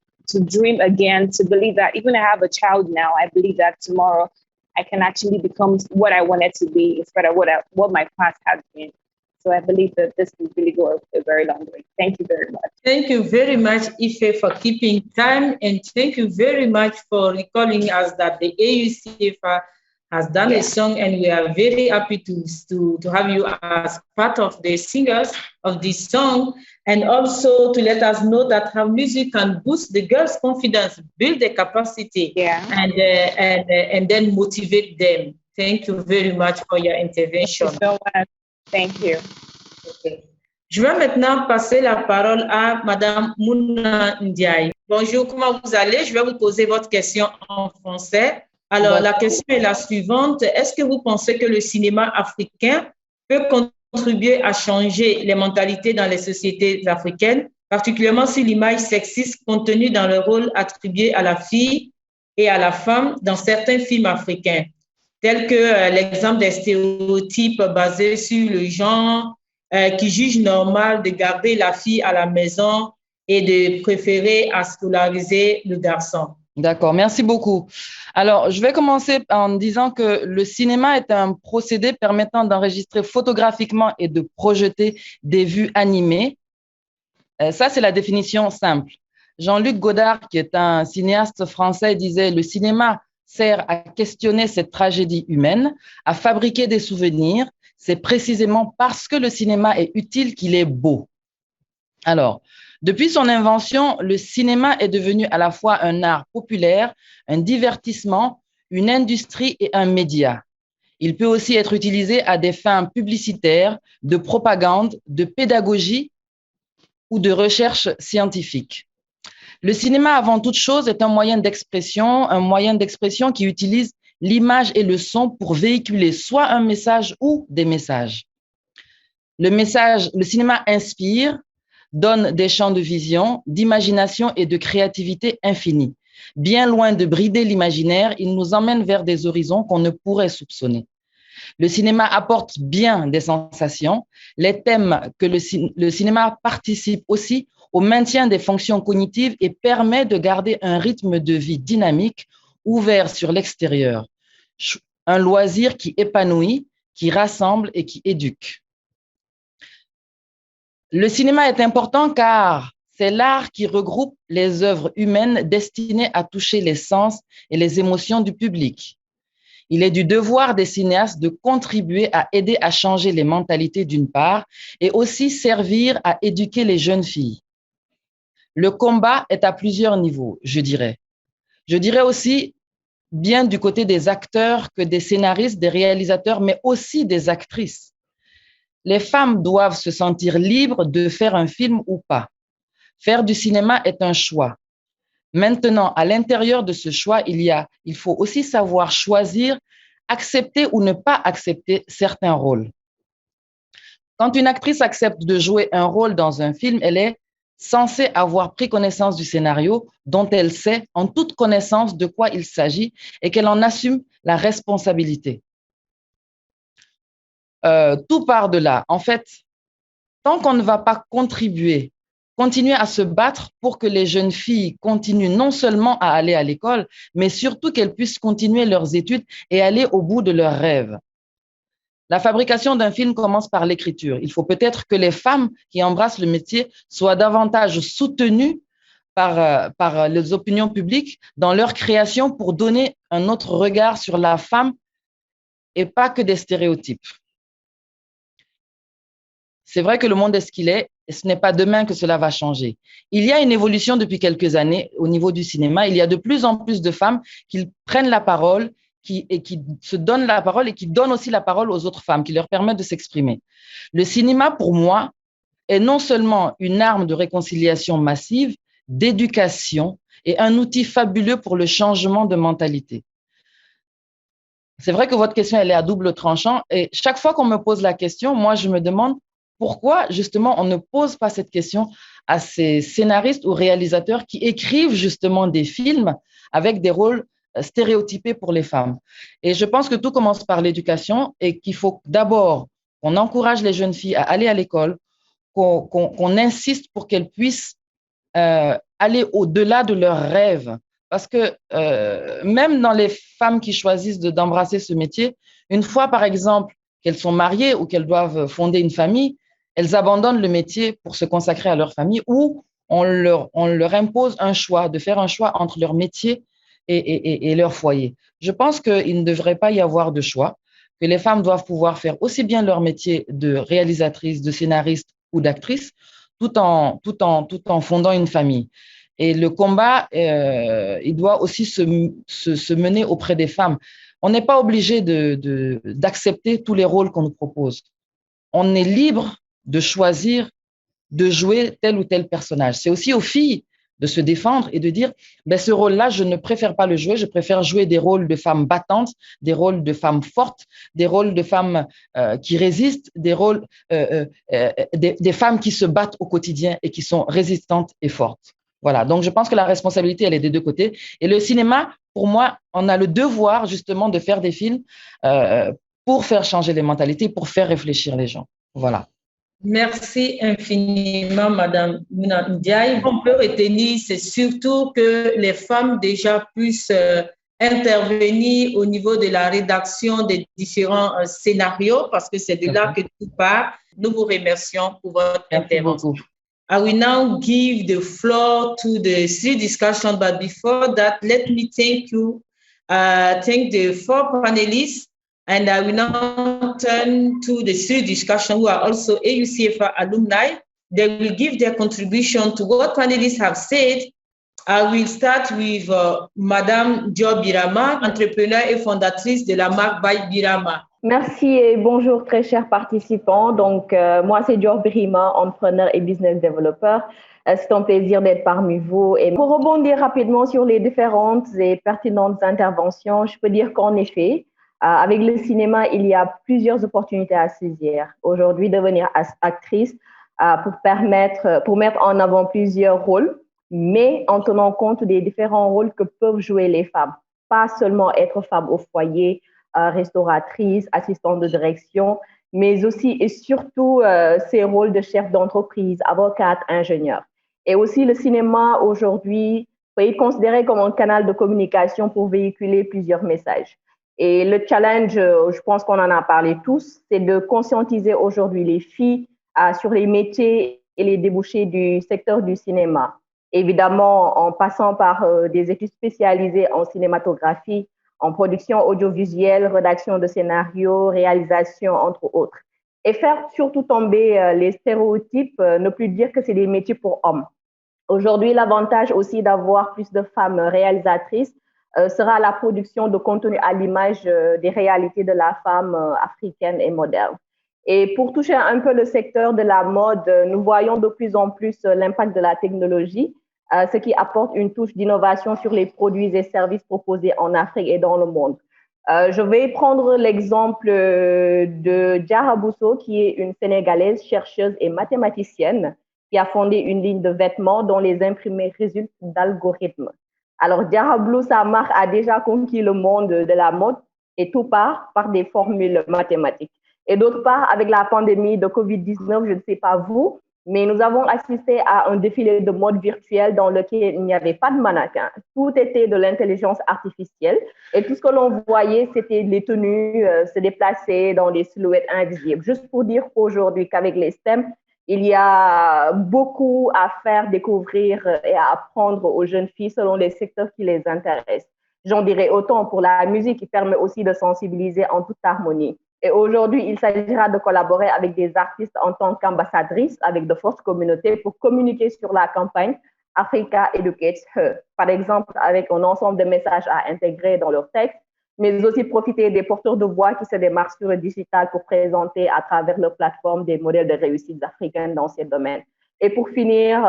dream again, to believe that even I have a child now, I believe that tomorrow I can actually become what I wanted to be instead of what my past has been. So I believe that this will really go a very long way. Thank you very much. Thank you very much, Ife, for keeping time, and thank you very much for recalling us that the AUCFA has done a song, and we are very happy to have you as part of the singers of this song, and also to let us know that how music can boost the girls' confidence, build their capacity, and then motivate them. Thank you very much for your intervention. Thank you so much. Thank you. Okay. Je vais maintenant passer la parole à Madame Mouna Ndiaye. Bonjour, comment vous allez? Je vais vous poser votre question en français. Alors, la question est la suivante. Est-ce que vous pensez que le cinéma africain peut contribuer à changer les mentalités dans les sociétés africaines, particulièrement si l'image sexiste contenue dans le rôle attribué à la fille et à la femme dans certains films africains, tels que l'exemple des stéréotypes basés sur le genre, qui jugent normal de garder la fille à la maison et de préférer à scolariser le garçon? D'accord, merci beaucoup. Alors, je vais commencer en disant que le cinéma est un procédé permettant d'enregistrer photographiquement et de projeter des vues animées. Ça, c'est la définition simple. Jean-Luc Godard, qui est un cinéaste français, disait « Le cinéma sert à questionner cette tragédie humaine, à fabriquer des souvenirs. C'est précisément parce que le cinéma est utile qu'il est beau. » Alors, depuis son invention, le cinéma est devenu à la fois un art populaire, un divertissement, une industrie et un média. Il peut aussi être utilisé à des fins publicitaires, de propagande, de pédagogie ou de recherche scientifique. Le cinéma, avant toute chose, est un moyen d'expression qui utilise l'image et le son pour véhiculer soit un message ou des messages. Le cinéma inspire, donne des champs de vision, d'imagination et de créativité infinie. Bien loin de brider l'imaginaire, il nous emmène vers des horizons qu'on ne pourrait soupçonner. Le cinéma apporte bien des sensations. Les thèmes que le cinéma participe aussi au maintien des fonctions cognitives et permet de garder un rythme de vie dynamique, ouvert sur l'extérieur. Un loisir qui épanouit, qui rassemble et qui éduque. Le cinéma est important car c'est l'art qui regroupe les œuvres humaines destinées à toucher les sens et les émotions du public. Il est du devoir des cinéastes de contribuer à aider à changer les mentalités d'une part et aussi servir à éduquer les jeunes filles. Le combat est à plusieurs niveaux, je dirais. Je dirais aussi bien du côté des acteurs que des scénaristes, des réalisateurs, mais aussi des actrices. Les femmes doivent se sentir libres de faire un film ou pas. Faire du cinéma est un choix. Maintenant, à l'intérieur de ce choix, il faut aussi savoir choisir, accepter ou ne pas accepter certains rôles. Quand une actrice accepte de jouer un rôle dans un film, elle est censée avoir pris connaissance du scénario dont elle sait en toute connaissance de quoi il s'agit et qu'elle en assume la responsabilité. Tout part de là. En fait, tant qu'on ne va pas continuer à se battre pour que les jeunes filles continuent non seulement à aller à l'école, mais surtout qu'elles puissent continuer leurs études et aller au bout de leurs rêves. La fabrication d'un film commence par l'écriture. Il faut peut-être que les femmes qui embrassent le métier soient davantage soutenues par les opinions publiques dans leur création pour donner un autre regard sur la femme et pas que des stéréotypes. C'est vrai que le monde est ce qu'il est, et ce n'est pas demain que cela va changer. Il y a une évolution depuis quelques années au niveau du cinéma. Il y a de plus en plus de femmes qui prennent la parole, qui se donnent la parole et qui donnent aussi la parole aux autres femmes, qui leur permettent de s'exprimer. Le cinéma, pour moi, est non seulement une arme de réconciliation massive, d'éducation et un outil fabuleux pour le changement de mentalité. C'est vrai que votre question, elle est à double tranchant, et chaque fois qu'on me pose la question, moi, je me demande pourquoi, justement, on ne pose pas cette question à ces scénaristes ou réalisateurs qui écrivent justement des films avec des rôles stéréotypés pour les femmes. Et je pense que tout commence par l'éducation et qu'il faut d'abord qu'on encourage les jeunes filles à aller à l'école, qu'on insiste pour qu'elles puissent aller au-delà de leurs rêves. Parce que même dans les femmes qui choisissent d'embrasser ce métier, une fois, par exemple, qu'elles sont mariées ou qu'elles doivent fonder une famille, elles abandonnent le métier pour se consacrer à leur famille ou on leur impose un choix, de faire un choix entre leur métier et leur foyer. Je pense qu'il ne devrait pas y avoir de choix, que les femmes doivent pouvoir faire aussi bien leur métier de réalisatrice, de scénariste ou d'actrice, tout en fondant une famille. Et le combat, il doit aussi se mener auprès des femmes. On n'est pas obligé d'accepter tous les rôles qu'on nous propose. On est libre de choisir de jouer tel ou tel personnage. C'est aussi aux filles de se défendre et de dire, ben, ce rôle-là, je ne préfère pas le jouer, je préfère jouer des rôles de femmes battantes, des rôles de femmes fortes, des rôles de femmes qui résistent, des rôles des femmes qui se battent au quotidien et qui sont résistantes et fortes. Voilà, donc je pense que la responsabilité, elle est des deux côtés. Et le cinéma, pour moi, on a le devoir justement de faire des films pour faire changer les mentalités, pour faire réfléchir les gens. Voilà. Merci infiniment, Madame Mouna Ndiaye. On peut retenir, c'est surtout que les femmes déjà puissent intervenir au niveau de la rédaction des différents scénarios, parce que c'est de là que tout part. Nous vous remercions pour votre intervention. I will now give the floor to the three discussions, but before that, let me thank you, thank the four panelists. And I will now turn to the three discussions who are also AUCFR alumni. They will give their contribution to what panelists have said. I will start with Madame Dior Birama, entrepreneur et fondatrice de la marque By Birama. Merci et bonjour très chers participants. Donc, moi c'est Dior Birama, entrepreneur et business developer. C'est un plaisir d'être parmi vous. Et pour rebondir rapidement sur les différentes et pertinentes interventions, je peux dire qu'en effet, avec le cinéma, il y a plusieurs opportunités à saisir. Aujourd'hui, devenir actrice pour mettre en avant plusieurs rôles, mais en tenant compte des différents rôles que peuvent jouer les femmes. Pas seulement être femme au foyer, restauratrice, assistante de direction, mais aussi et surtout ces rôles de chef d'entreprise, avocate, ingénieur. Et aussi le cinéma aujourd'hui peut être considéré comme un canal de communication pour véhiculer plusieurs messages. Et le challenge, je pense qu'on en a parlé tous, c'est de conscientiser aujourd'hui les filles sur les métiers et les débouchés du secteur du cinéma. Évidemment, en passant par des études spécialisées en cinématographie, en production audiovisuelle, rédaction de scénarios, réalisation, entre autres. Et faire surtout tomber les stéréotypes, ne plus dire que c'est des métiers pour hommes. Aujourd'hui, l'avantage aussi d'avoir plus de femmes réalisatrices sera la production de contenu à l'image des réalités de la femme africaine et moderne. Et pour toucher un peu le secteur de la mode, nous voyons de plus en plus l'impact de la technologie, ce qui apporte une touche d'innovation sur les produits et services proposés en Afrique et dans le monde. Je vais prendre l'exemple de Diarra Bousso, qui est une Sénégalaise, chercheuse et mathématicienne, qui a fondé une ligne de vêtements dont les imprimés résultent d'algorithmes. Alors, Diarra Blue, sa marque a déjà conquis le monde de la mode et tout part par des formules mathématiques. Et d'autre part, avec la pandémie de Covid-19, je ne sais pas vous, mais nous avons assisté à un défilé de mode virtuel dans lequel il n'y avait pas de mannequin. Tout était de l'intelligence artificielle et tout ce que l'on voyait, c'était les tenues se déplacer dans des silhouettes invisibles. Juste pour dire qu'aujourd'hui, qu'avec les STEM, il y a beaucoup à faire découvrir et à apprendre aux jeunes filles selon les secteurs qui les intéressent. J'en dirais autant pour la musique qui permet aussi de sensibiliser en toute harmonie. Et aujourd'hui, il s'agira de collaborer avec des artistes en tant qu'ambassadrices avec de fortes communautés pour communiquer sur la campagne Africa Educates Her. Par exemple, avec un ensemble de messages à intégrer dans leur texte, mais aussi profiter des porteurs de voix qui se démarquent sur le digital pour présenter à travers leur plateforme des modèles de réussite africaines dans ces domaines. Et pour finir,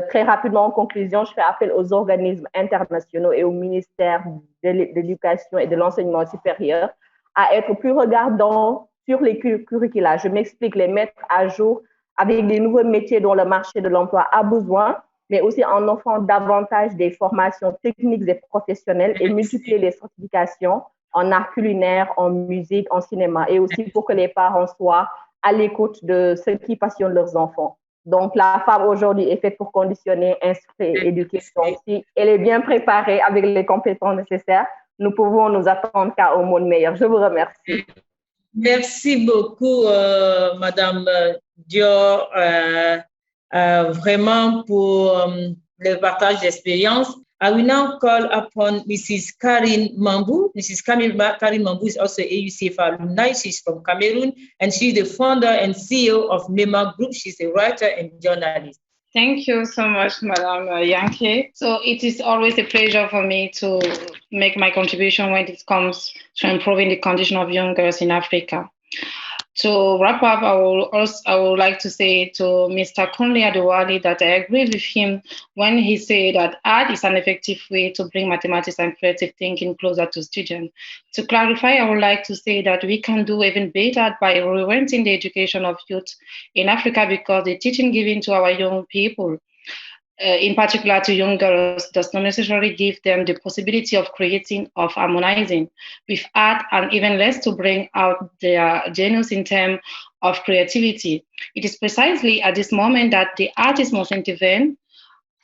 très rapidement en conclusion, je fais appel aux organismes internationaux et au ministère de l'Éducation et de l'Enseignement supérieur à être plus regardants sur les curricula. Je m'explique, les mettre à jour avec des nouveaux métiers dont le marché de l'emploi a besoin, mais aussi en offrant davantage des formations techniques et professionnelles et multiplier les certifications en art culinaire, en musique, en cinéma, et aussi pour que les parents soient à l'écoute de ce qui passionne leurs enfants. Donc, la femme aujourd'hui est faite pour conditionner, instruire, éduquer. Donc, si elle est bien préparée avec les compétences nécessaires, nous pouvons nous attendre qu'à un monde meilleur. Je vous remercie. Merci beaucoup, Madame Dior, vraiment pour le partage d'expérience. I will now call upon Mrs. Karin Mambu. Mrs. Karin Mambu is also AUCFA alumni. She's from Cameroon, and she's the founder and CEO of MEMA Group. She's a writer and journalist. Thank you so much, Madam Yankee. So it is always a pleasure for me to make my contribution when it comes to improving the condition of young girls in Africa. To wrap up, I would like to say to Mr. Kunle Adewale that I agree with him when he said that art is an effective way to bring mathematics and creative thinking closer to students. To clarify, I would like to say that we can do even better by reorienting the education of youth in Africa, because the teaching given to our young people, in particular to young girls, does not necessarily give them the possibility of creating, of harmonizing with art, and even less to bring out their genius in terms of creativity. It is precisely at this moment that the artists must intervene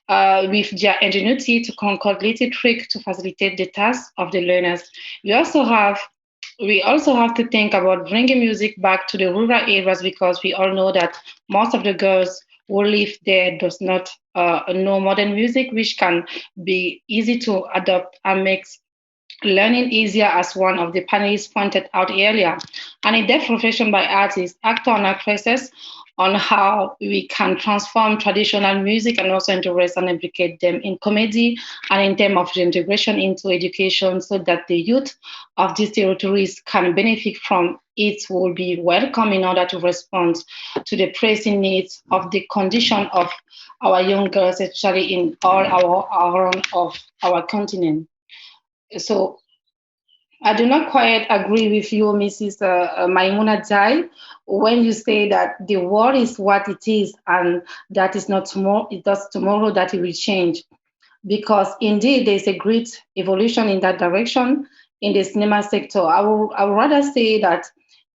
with their ingenuity to concoct little tricks to facilitate the task of the learners. We also have to think about bringing music back to the rural areas, because we all know that most of the girls who live there does not know modern music, which can be easy to adopt and makes learning easier, as one of the panelists pointed out earlier. And in depth reflection by artists, actors and actresses on how we can transform traditional music and also integrate and implicate them in comedy and in terms of integration into education, so that the youth of these territories can benefit from it, will be welcome in order to respond to the pressing needs of the condition of our young girls, especially in all around of our continent. So I do not quite agree with you, Mrs. Maimuna Jai, when you say that the world is what it is and that is not tomorrow, it does tomorrow that it will change. Because indeed there's a great evolution in that direction in the cinema sector. I would rather say that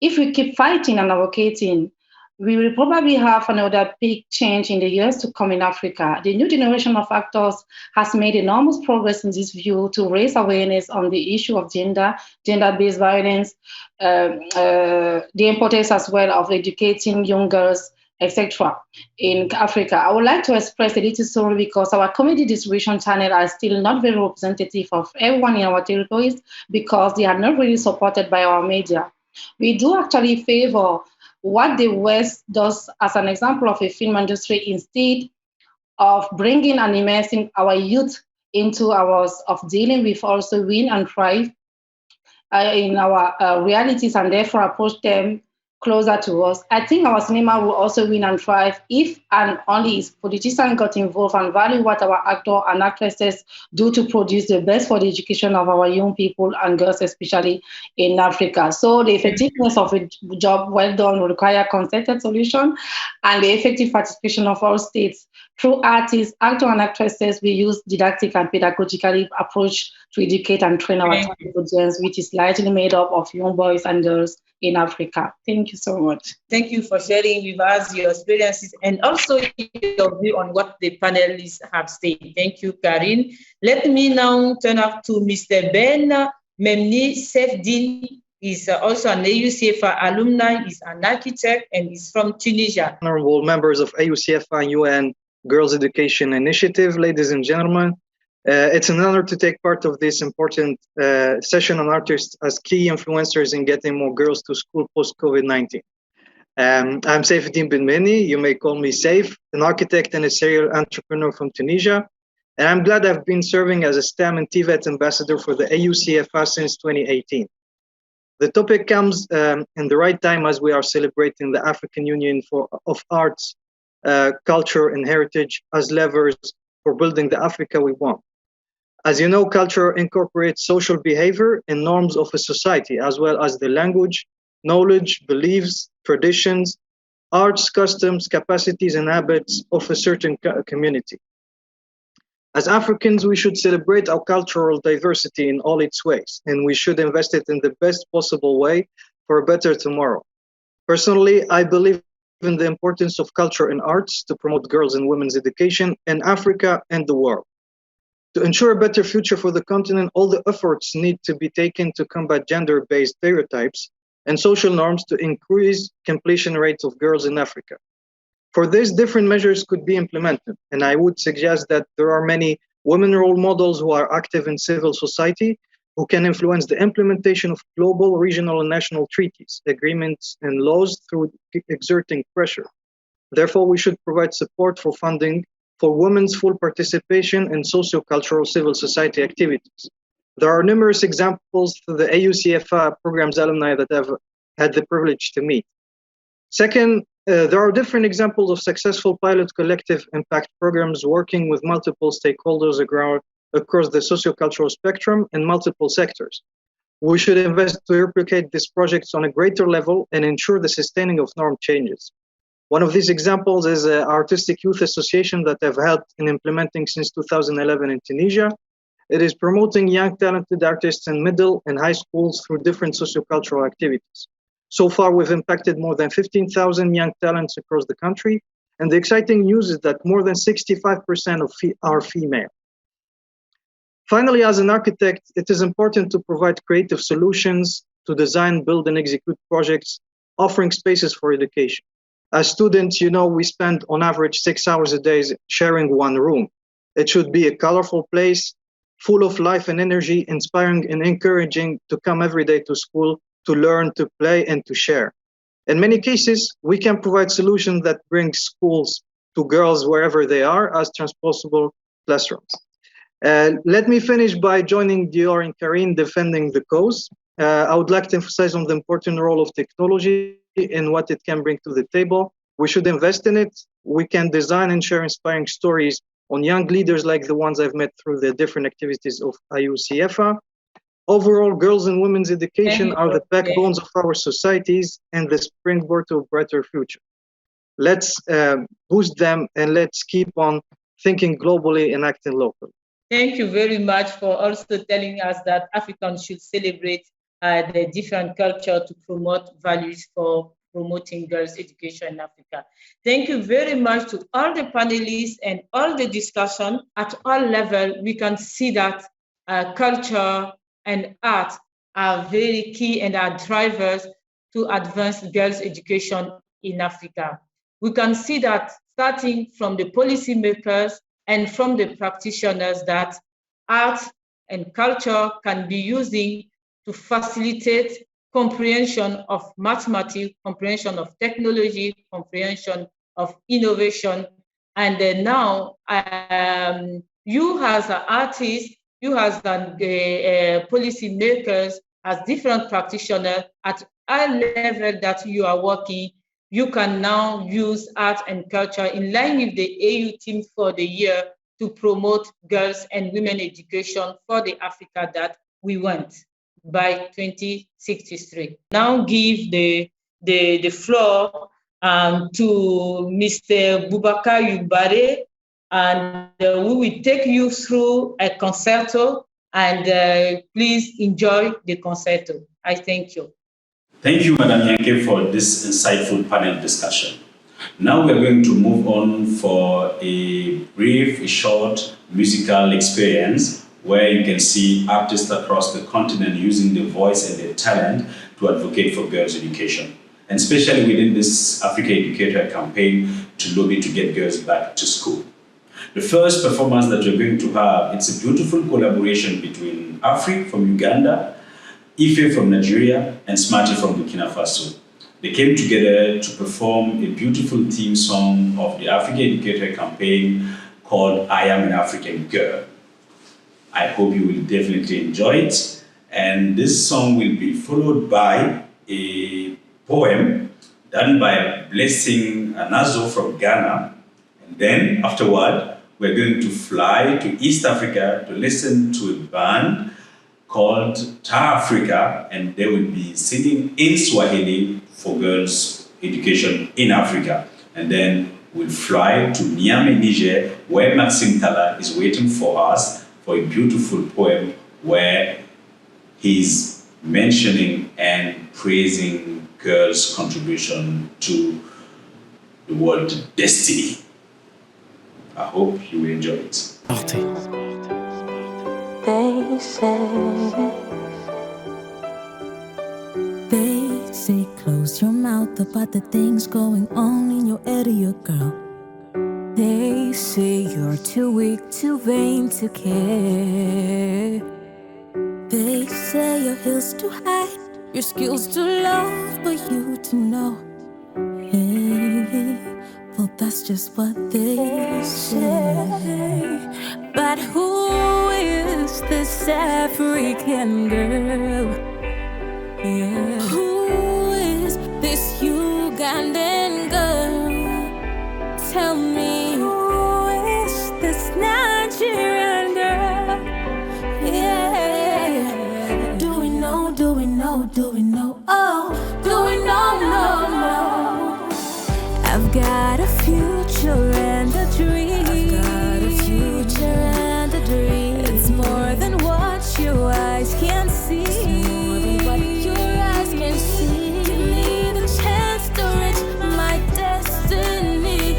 if we keep fighting and advocating, we will probably have another big change in the years to come in Africa. The new generation of actors has made enormous progress in this view to raise awareness on the issue of gender-based violence, the importance as well of educating young girls, etc. in Africa. I would like to express a little sorry because our comedy distribution channel are still not very representative of everyone in our territories, because they are not really supported by our media. We do actually favor what the West does as an example of a film industry, instead of bringing and immersing our youth into hours of dealing with also win and thrive in our realities, and therefore approach them closer to us. I think our cinema will also win and thrive if and only if politicians got involved and value what our actors and actresses do to produce the best for the education of our young people and girls, especially in Africa. So the effectiveness of a job well done will require concerted solution, and the effective participation of all states through artists, actors and actresses. We use didactic and pedagogical approach to educate and train our target audience, which is largely made up of young boys and girls in Africa. Thank you so much. Thank you for sharing with us your experiences and also your view on what the panelists have said. Thank you, Karin. Let me now turn up to Mr. Ben Memni Sefdin. He's also an AUCFA alumni, he's an architect, and he's from Tunisia. Honorable members of AUCFA and UN Girls Education Initiative, ladies and gentlemen. It's an honor to take part of this important session on artists as key influencers in getting more girls to school post-COVID-19. I'm Saifuddin Ben Meni, you may call me Saif, an architect and a serial entrepreneur from Tunisia. And I'm glad I've been serving as a STEM and TVET ambassador for the AUCFA since 2018. The topic comes in the right time as we are celebrating the African Union of Arts, Culture and Heritage as levers for building the Africa we want. As you know, culture incorporates social behavior and norms of a society, as well as the language, knowledge, beliefs, traditions, arts, customs, capacities, and habits of a certain community. As Africans, we should celebrate our cultural diversity in all its ways, and we should invest it in the best possible way for a better tomorrow. Personally, I believe in the importance of culture and arts to promote girls' and women's education in Africa and the world. To ensure a better future for the continent, all the efforts need to be taken to combat gender-based stereotypes and social norms to increase completion rates of girls in Africa. For this, different measures could be implemented, and I would suggest that there are many women role models who are active in civil society, who can influence the implementation of global, regional, and national treaties, agreements, and laws through exerting pressure. Therefore, we should provide support for funding for women's full participation in socio-cultural civil society activities. There are numerous examples through the AUCFA program's alumni that I've had the privilege to meet. Second, there are different examples of successful pilot collective impact programs working with multiple stakeholders across the socio-cultural spectrum in multiple sectors. We should invest to replicate these projects on a greater level and ensure the sustaining of norm changes. One of these examples is an Artistic Youth Association that I've helped in implementing since 2011 in Tunisia. It is promoting young talented artists in middle and high schools through different sociocultural activities. So far, we've impacted more than 15,000 young talents across the country. And the exciting news is that more than 65% are female. Finally, as an architect, it is important to provide creative solutions to design, build, and execute projects offering spaces for education. As students, we spend on average 6 hours a day sharing one room. It should be a colorful place, full of life and energy, inspiring and encouraging to come every day to school, to learn, to play, and to share. In many cases, we can provide solutions that bring schools to girls wherever they are as transposable classrooms. Let me finish by joining Dior and Karine defending the cause. I would like to emphasize on the important role of technology in what it can bring to the table. We should invest in it. We can design and share inspiring stories on young leaders like the ones I've met through the different activities of IUCFA. Overall, girls and women's education are the backbones of our societies and the springboard to a brighter future. Let's boost them and let's keep on thinking globally and acting locally. Thank you very much for also telling us that Africans should celebrate the different culture to promote values for promoting girls' education in Africa. Thank you very much to all the panelists and all the discussion at all levels. We can see that culture and art are very key and are drivers to advance girls' education in Africa. We can see that starting from the policymakers and from the practitioners that art and culture can be using to facilitate comprehension of mathematics, comprehension of technology, comprehension of innovation. And now you as an artist, you as policy makers, as different practitioners at all level that you are working, you can now use art and culture in line with the AU theme for the year to promote girls and women education for the Africa that we want by 2063. Now give the floor to Mr. Boubacar Youbare, and we will take you through a concerto, and please enjoy the concerto. I thank you. Thank you, Madam Yanke, for this insightful panel discussion. Now we're going to move on for a brief, short musical experience where you can see artists across the continent using their voice and their talent to advocate for girls' education, and especially within this Africa Educator campaign to lobby to get girls back to school. The first performance that we're going to have, it's a beautiful collaboration between Afri from Uganda, Ife from Nigeria, and Smarty from Burkina Faso. They came together to perform a beautiful theme song of the Africa Educator campaign called I Am an African Girl. I hope you will definitely enjoy it. And this song will be followed by a poem done by Blessing Anazo from Ghana. And then afterward, we're going to fly to East Africa to listen to a band called Ta Africa, and they will be singing in Swahili for girls' education in Africa. And then we'll fly to Niamey, Niger, where Maxime Tala is waiting for us for a beautiful poem where he's mentioning and praising girls' contribution to the world destiny. I hope you will enjoy it. They say close your mouth about the things going on in your area, girl. They say you're too weak, too vain to care. They say your heels too high, your skills too low for you to know. Hey, well, that's just what they say. But who is this African girl? Yeah. Who is this Ugandan girl? Tell me, who is this Nigerian girl? Yeah. Do we know, do we know, do we know? Oh, do we know, no. I've got a future and a dream. I've got a future and a dream. It's more than what your eyes can see. It's more than what your eyes can see. Give me the chance to reach my destiny.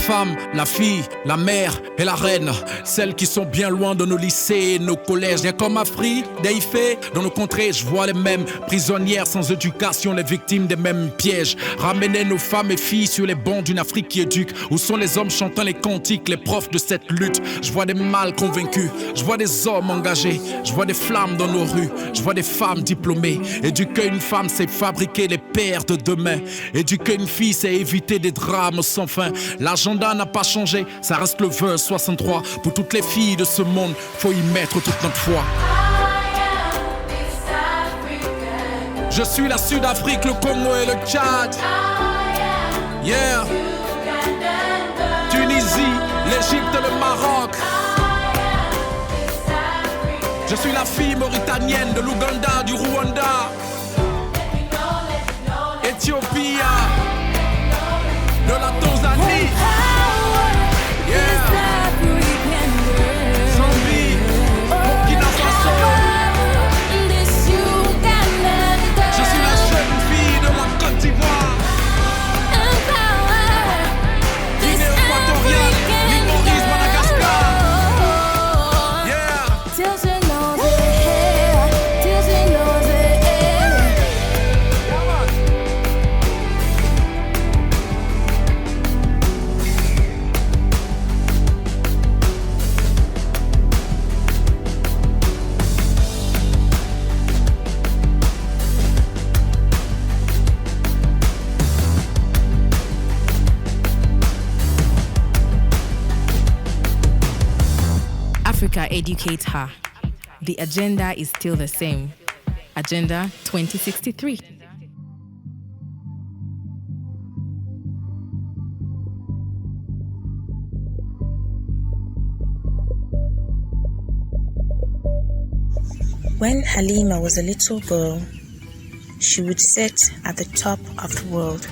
Femme, la fille, la mère et la reine, celles qui sont bien loin de nos lycées et nos collèges. Rien comme Afrique, d'Aïfé, dans nos contrées, je vois les mêmes prisonnières sans éducation, les victimes des mêmes pièges. Ramener nos femmes et filles sur les bancs d'une Afrique qui éduque. Où sont les hommes chantant les cantiques, les profs de cette lutte? Je vois des mâles convaincus, je vois des hommes engagés, je vois des flammes dans nos rues, je vois des femmes diplômées. Éduquer une femme, c'est fabriquer les pères de demain. Éduquer une fille, c'est éviter des drames sans fin. L'agenda n'a pas changé, ça reste le 2063. Pour toutes les filles de ce monde, faut y mettre toute notre foi. Je suis la Sud-Afrique, le Congo et le Tchad. Yeah. Tunisie, l'Égypte et le Maroc. Je suis la fille mauritanienne de l'Ouganda, du Rwanda. Éthiopie, de la Tanzanie. Yeah. Zambie, Burkina Faso. Je suis la jeune fille de la Côte d'Ivoire. Guinée équatoriale, l'île Maurice, Madagascar. Yeah. Africa educates her. The agenda is still the same. Agenda 2063. When Halima was a little girl, she would sit at the top of the world.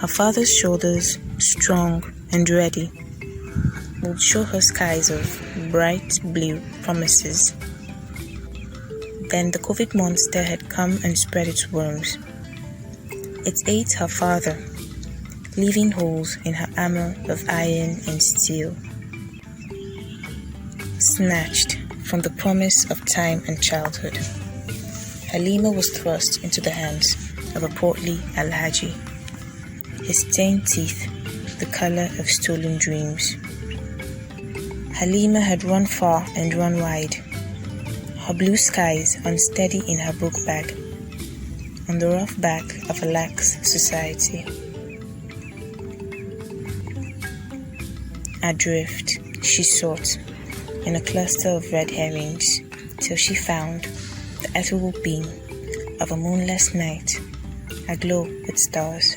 Her father's shoulders, strong and ready, would show her skies of bright blue promises. Then the COVID monster had come and spread its worms. It ate her father, leaving holes in her armor of iron and steel. Snatched from the promise of time and childhood, Halima was thrust into the hands of a portly Alhaji, his stained teeth the color of stolen dreams. Halima had run far and run wide, her blue skies unsteady in her book bag, on the rough back of a lax society. Adrift, she sought in a cluster of red herrings till she found the ethereal beam of a moonless night aglow with stars.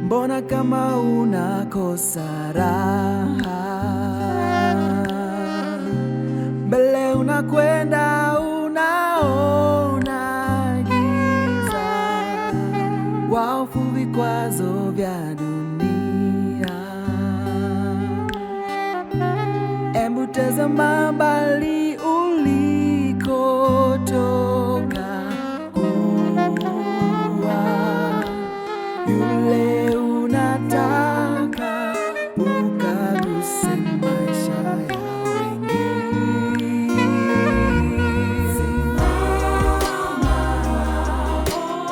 Mbona kama unakosa raha, mbele unakwenda unaona giza, waofu vikwazo vya dunia. Embu tazama mbali ulikotoka, kuwa yule unataka ukaguse maisha ya wengine. Simama,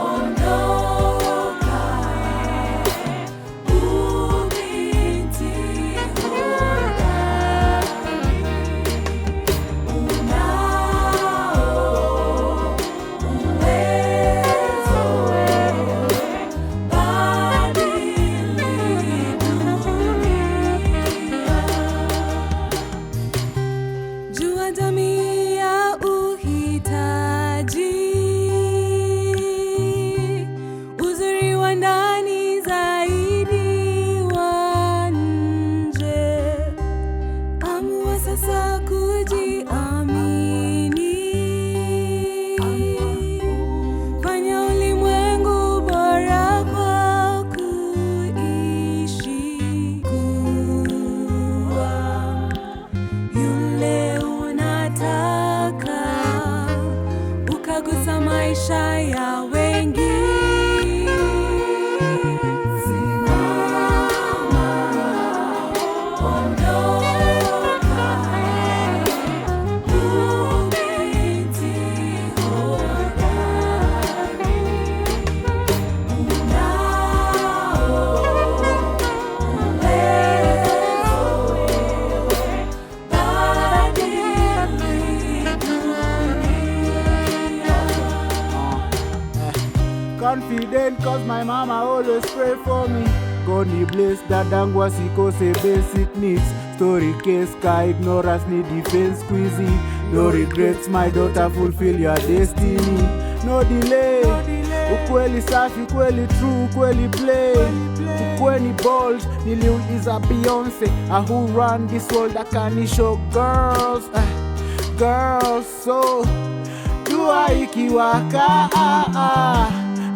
ondoka, ubinti hodari, unao uwezo wewe. Jua jamii ya uhitaji, uzuri wa ndani zaidi wa nje. Amua sasa kujiamini, fanya ulimwengu bora kwa kuishi, kuwa yule unataka ukagusa maisha ya wengi. Simama, ondoka, ubinti hodari, unao uwezo wewe. Confident cause my mama always pray for me. God ni bless dadangu asikose basic needs. Story case ka ignorance ni defense squeezy. No regrets my daughter, fulfill your destiny. No delay, ukweli safi, ukweli true, ukweli plain. Ukweli bold, niliuliza Beyonce, who run this world, akani show girls. Girls, so jua ikiwaka,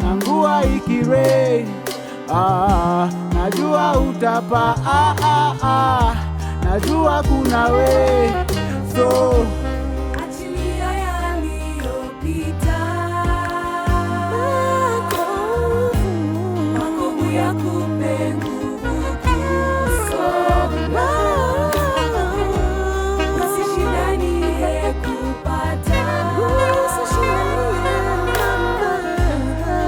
na mvua ikirain, najua utapa, najua kuna we. So achilia yaliyopita, makovu yakupe nguvu kusonga, usishindanie kupata,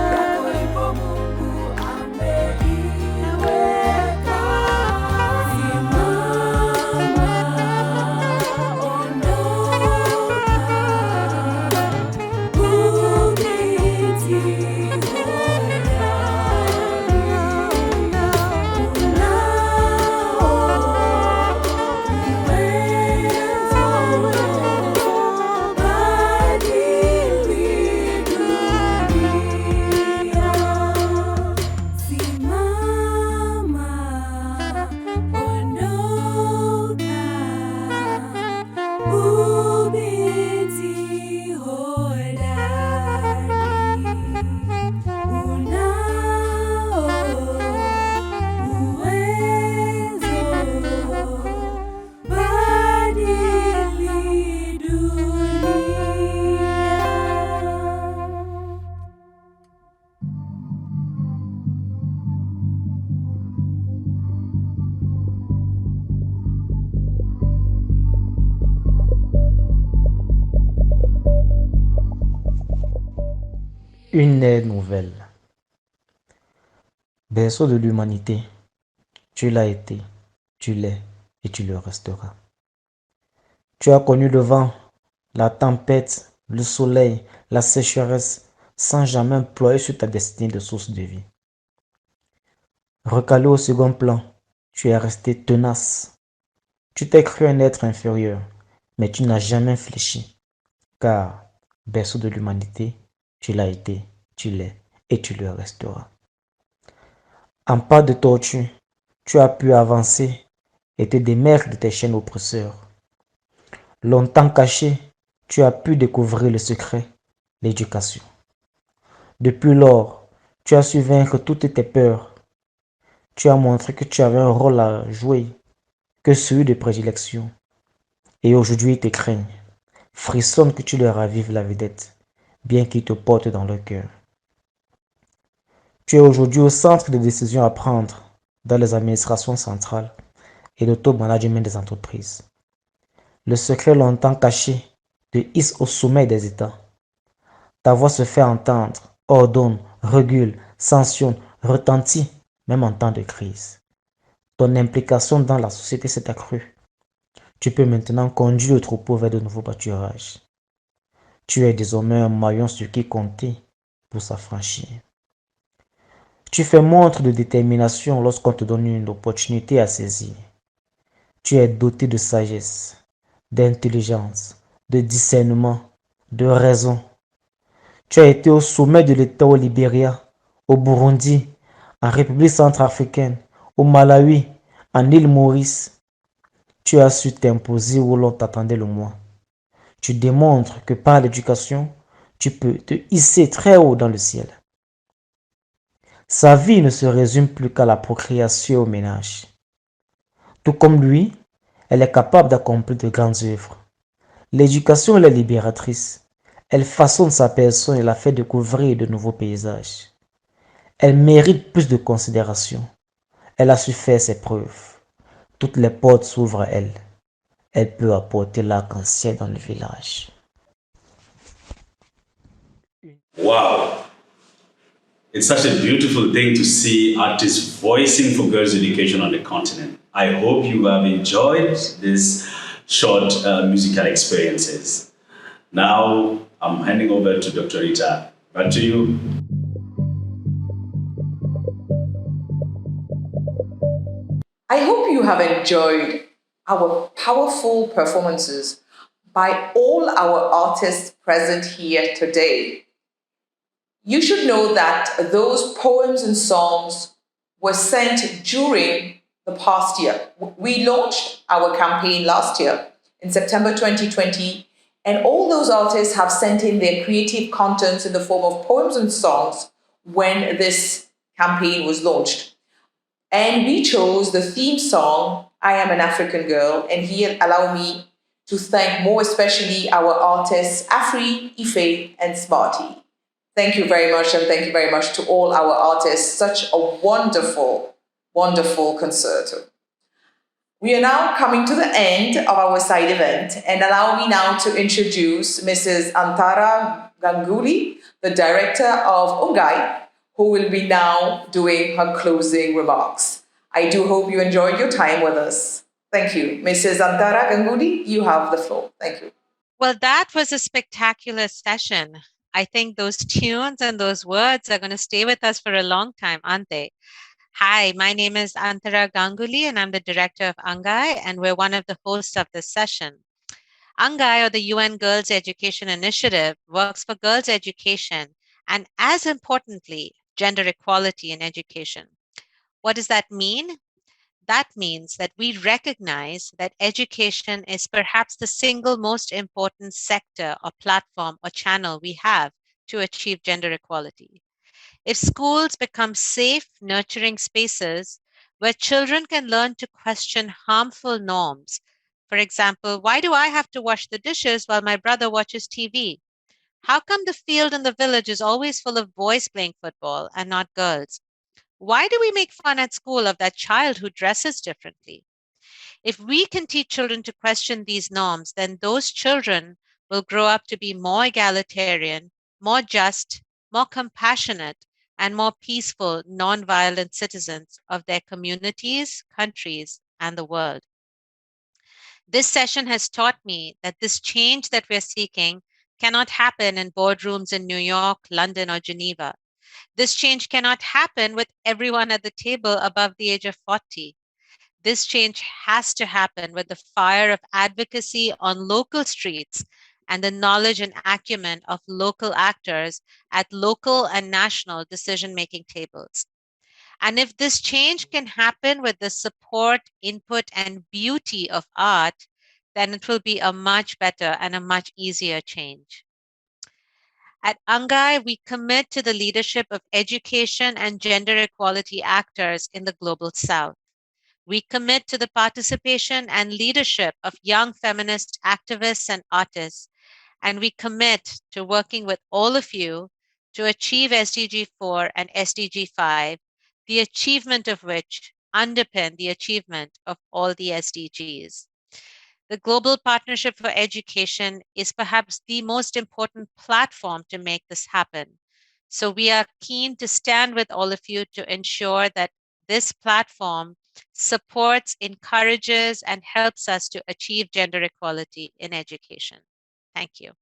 yako ipo Mungu ameiweka. Simama, ondoka, Une ère nouvelle. Berceau de l'humanité, tu l'as été, tu l'es et tu le resteras. Tu as connu le vent, la tempête, le soleil, la sécheresse, sans jamais ployer sur ta destinée de source de vie. Recalé au second plan, tu es resté tenace. Tu t'es cru un être inférieur, mais tu n'as jamais fléchi, car, berceau de l'humanité, tu l'as été, tu l'es et tu le resteras. En pas de tortue, tu as pu avancer et te démerder de tes chaînes oppresseurs. Longtemps caché, tu as pu découvrir le secret, l'éducation. Depuis lors, tu as su vaincre toutes tes peurs. Tu as montré que tu avais un rôle à jouer, que celui de prédilection. Et aujourd'hui, ils te craignent. Frissonne que tu leur ravives la vedette, bien qu'ils te portent dans leur cœur. Tu es aujourd'hui au centre des décisions à prendre dans les administrations centrales et le top management des entreprises. Le secret longtemps caché te hisse au sommet des États. Ta voix se fait entendre, ordonne, régule, sanctionne, retentit, même en temps de crise. Ton implication dans la société s'est accrue. Tu peux maintenant conduire le troupeau vers de nouveaux pâturages. Tu es désormais un maillon sur qui compter pour s'affranchir. Tu fais montre de détermination lorsqu'on te donne une opportunité à saisir. Tu es doté de sagesse, d'intelligence, de discernement, de raison. Tu as été au sommet de l'État au Libéria, au Burundi, en République centrafricaine, au Malawi, en île Maurice. Tu as su t'imposer où l'on t'attendait le moins. Tu démontres que par l'éducation, tu peux te hisser très haut dans le ciel. Sa vie ne se résume plus qu'à la procréation et au ménage. Tout comme lui, elle est capable d'accomplir de grandes œuvres. L'éducation elle est libératrice. Elle façonne sa personne et la fait découvrir de nouveaux paysages. Elle mérite plus de considération. Elle a su faire ses preuves. Toutes les portes s'ouvrent à elle. Elle peut apporter l'arc-en-ciel dans le village. Wow. It's such a beautiful thing to see artists voicing for girls' education on the continent. I hope you have enjoyed this short musical experiences. Now, I'm handing over to Dr. Rita. Back to you. I hope you have enjoyed our powerful performances by all our artists present here today. You should know that those poems and songs were sent during the past year. We launched our campaign last year in September 2020, and all those artists have sent in their creative contents in the form of poems and songs when this campaign was launched. And we chose the theme song, I Am an African Girl, and here allow me to thank more especially our artists, Afri, Ife, and Smarty. Thank you very much, and thank you very much to all our artists. Such a wonderful, wonderful concerto. We are now coming to the end of our side event, and allow me now to introduce Mrs. Antara Ganguly, the director of Ungai, who will be now doing her closing remarks. I do hope you enjoyed your time with us. Thank you. Mrs. Antara Ganguly, you have the floor. Thank you. Well, that was a spectacular session. I think those tunes and those words are going to stay with us for a long time, aren't they? Hi, my name is Antara Ganguly, and I'm the director of Angai, and we're one of the hosts of this session. Angai, or the UN Girls Education Initiative, works for girls' education and, as importantly, gender equality in education. What does that mean? That means that we recognize that education is perhaps the single most important sector or platform or channel we have to achieve gender equality. If schools become safe, nurturing spaces where children can learn to question harmful norms, for example, why do I have to wash the dishes while my brother watches TV? How come the field in the village is always full of boys playing football and not girls? Why do we make fun at school of that child who dresses differently? If we can teach children to question these norms, then those children will grow up to be more egalitarian, more just, more compassionate, and more peaceful, non-violent citizens of their communities, countries, and the world. This session has taught me that this change that we're seeking cannot happen in boardrooms in New York, London, or Geneva. This change cannot happen with everyone at the table above the age of 40. This change has to happen with the fire of advocacy on local streets and the knowledge and acumen of local actors at local and national decision-making tables. And if this change can happen with the support, input, and beauty of art, then it will be a much better and a much easier change. At Angai, we commit to the leadership of education and gender equality actors in the Global South. We commit to the participation and leadership of young feminist activists and artists, and we commit to working with all of you to achieve SDG 4 and SDG 5, the achievement of which underpin the achievement of all the SDGs. The Global Partnership for Education is perhaps the most important platform to make this happen. So we are keen to stand with all of you to ensure that this platform supports, encourages, and helps us to achieve gender equality in education. Thank you.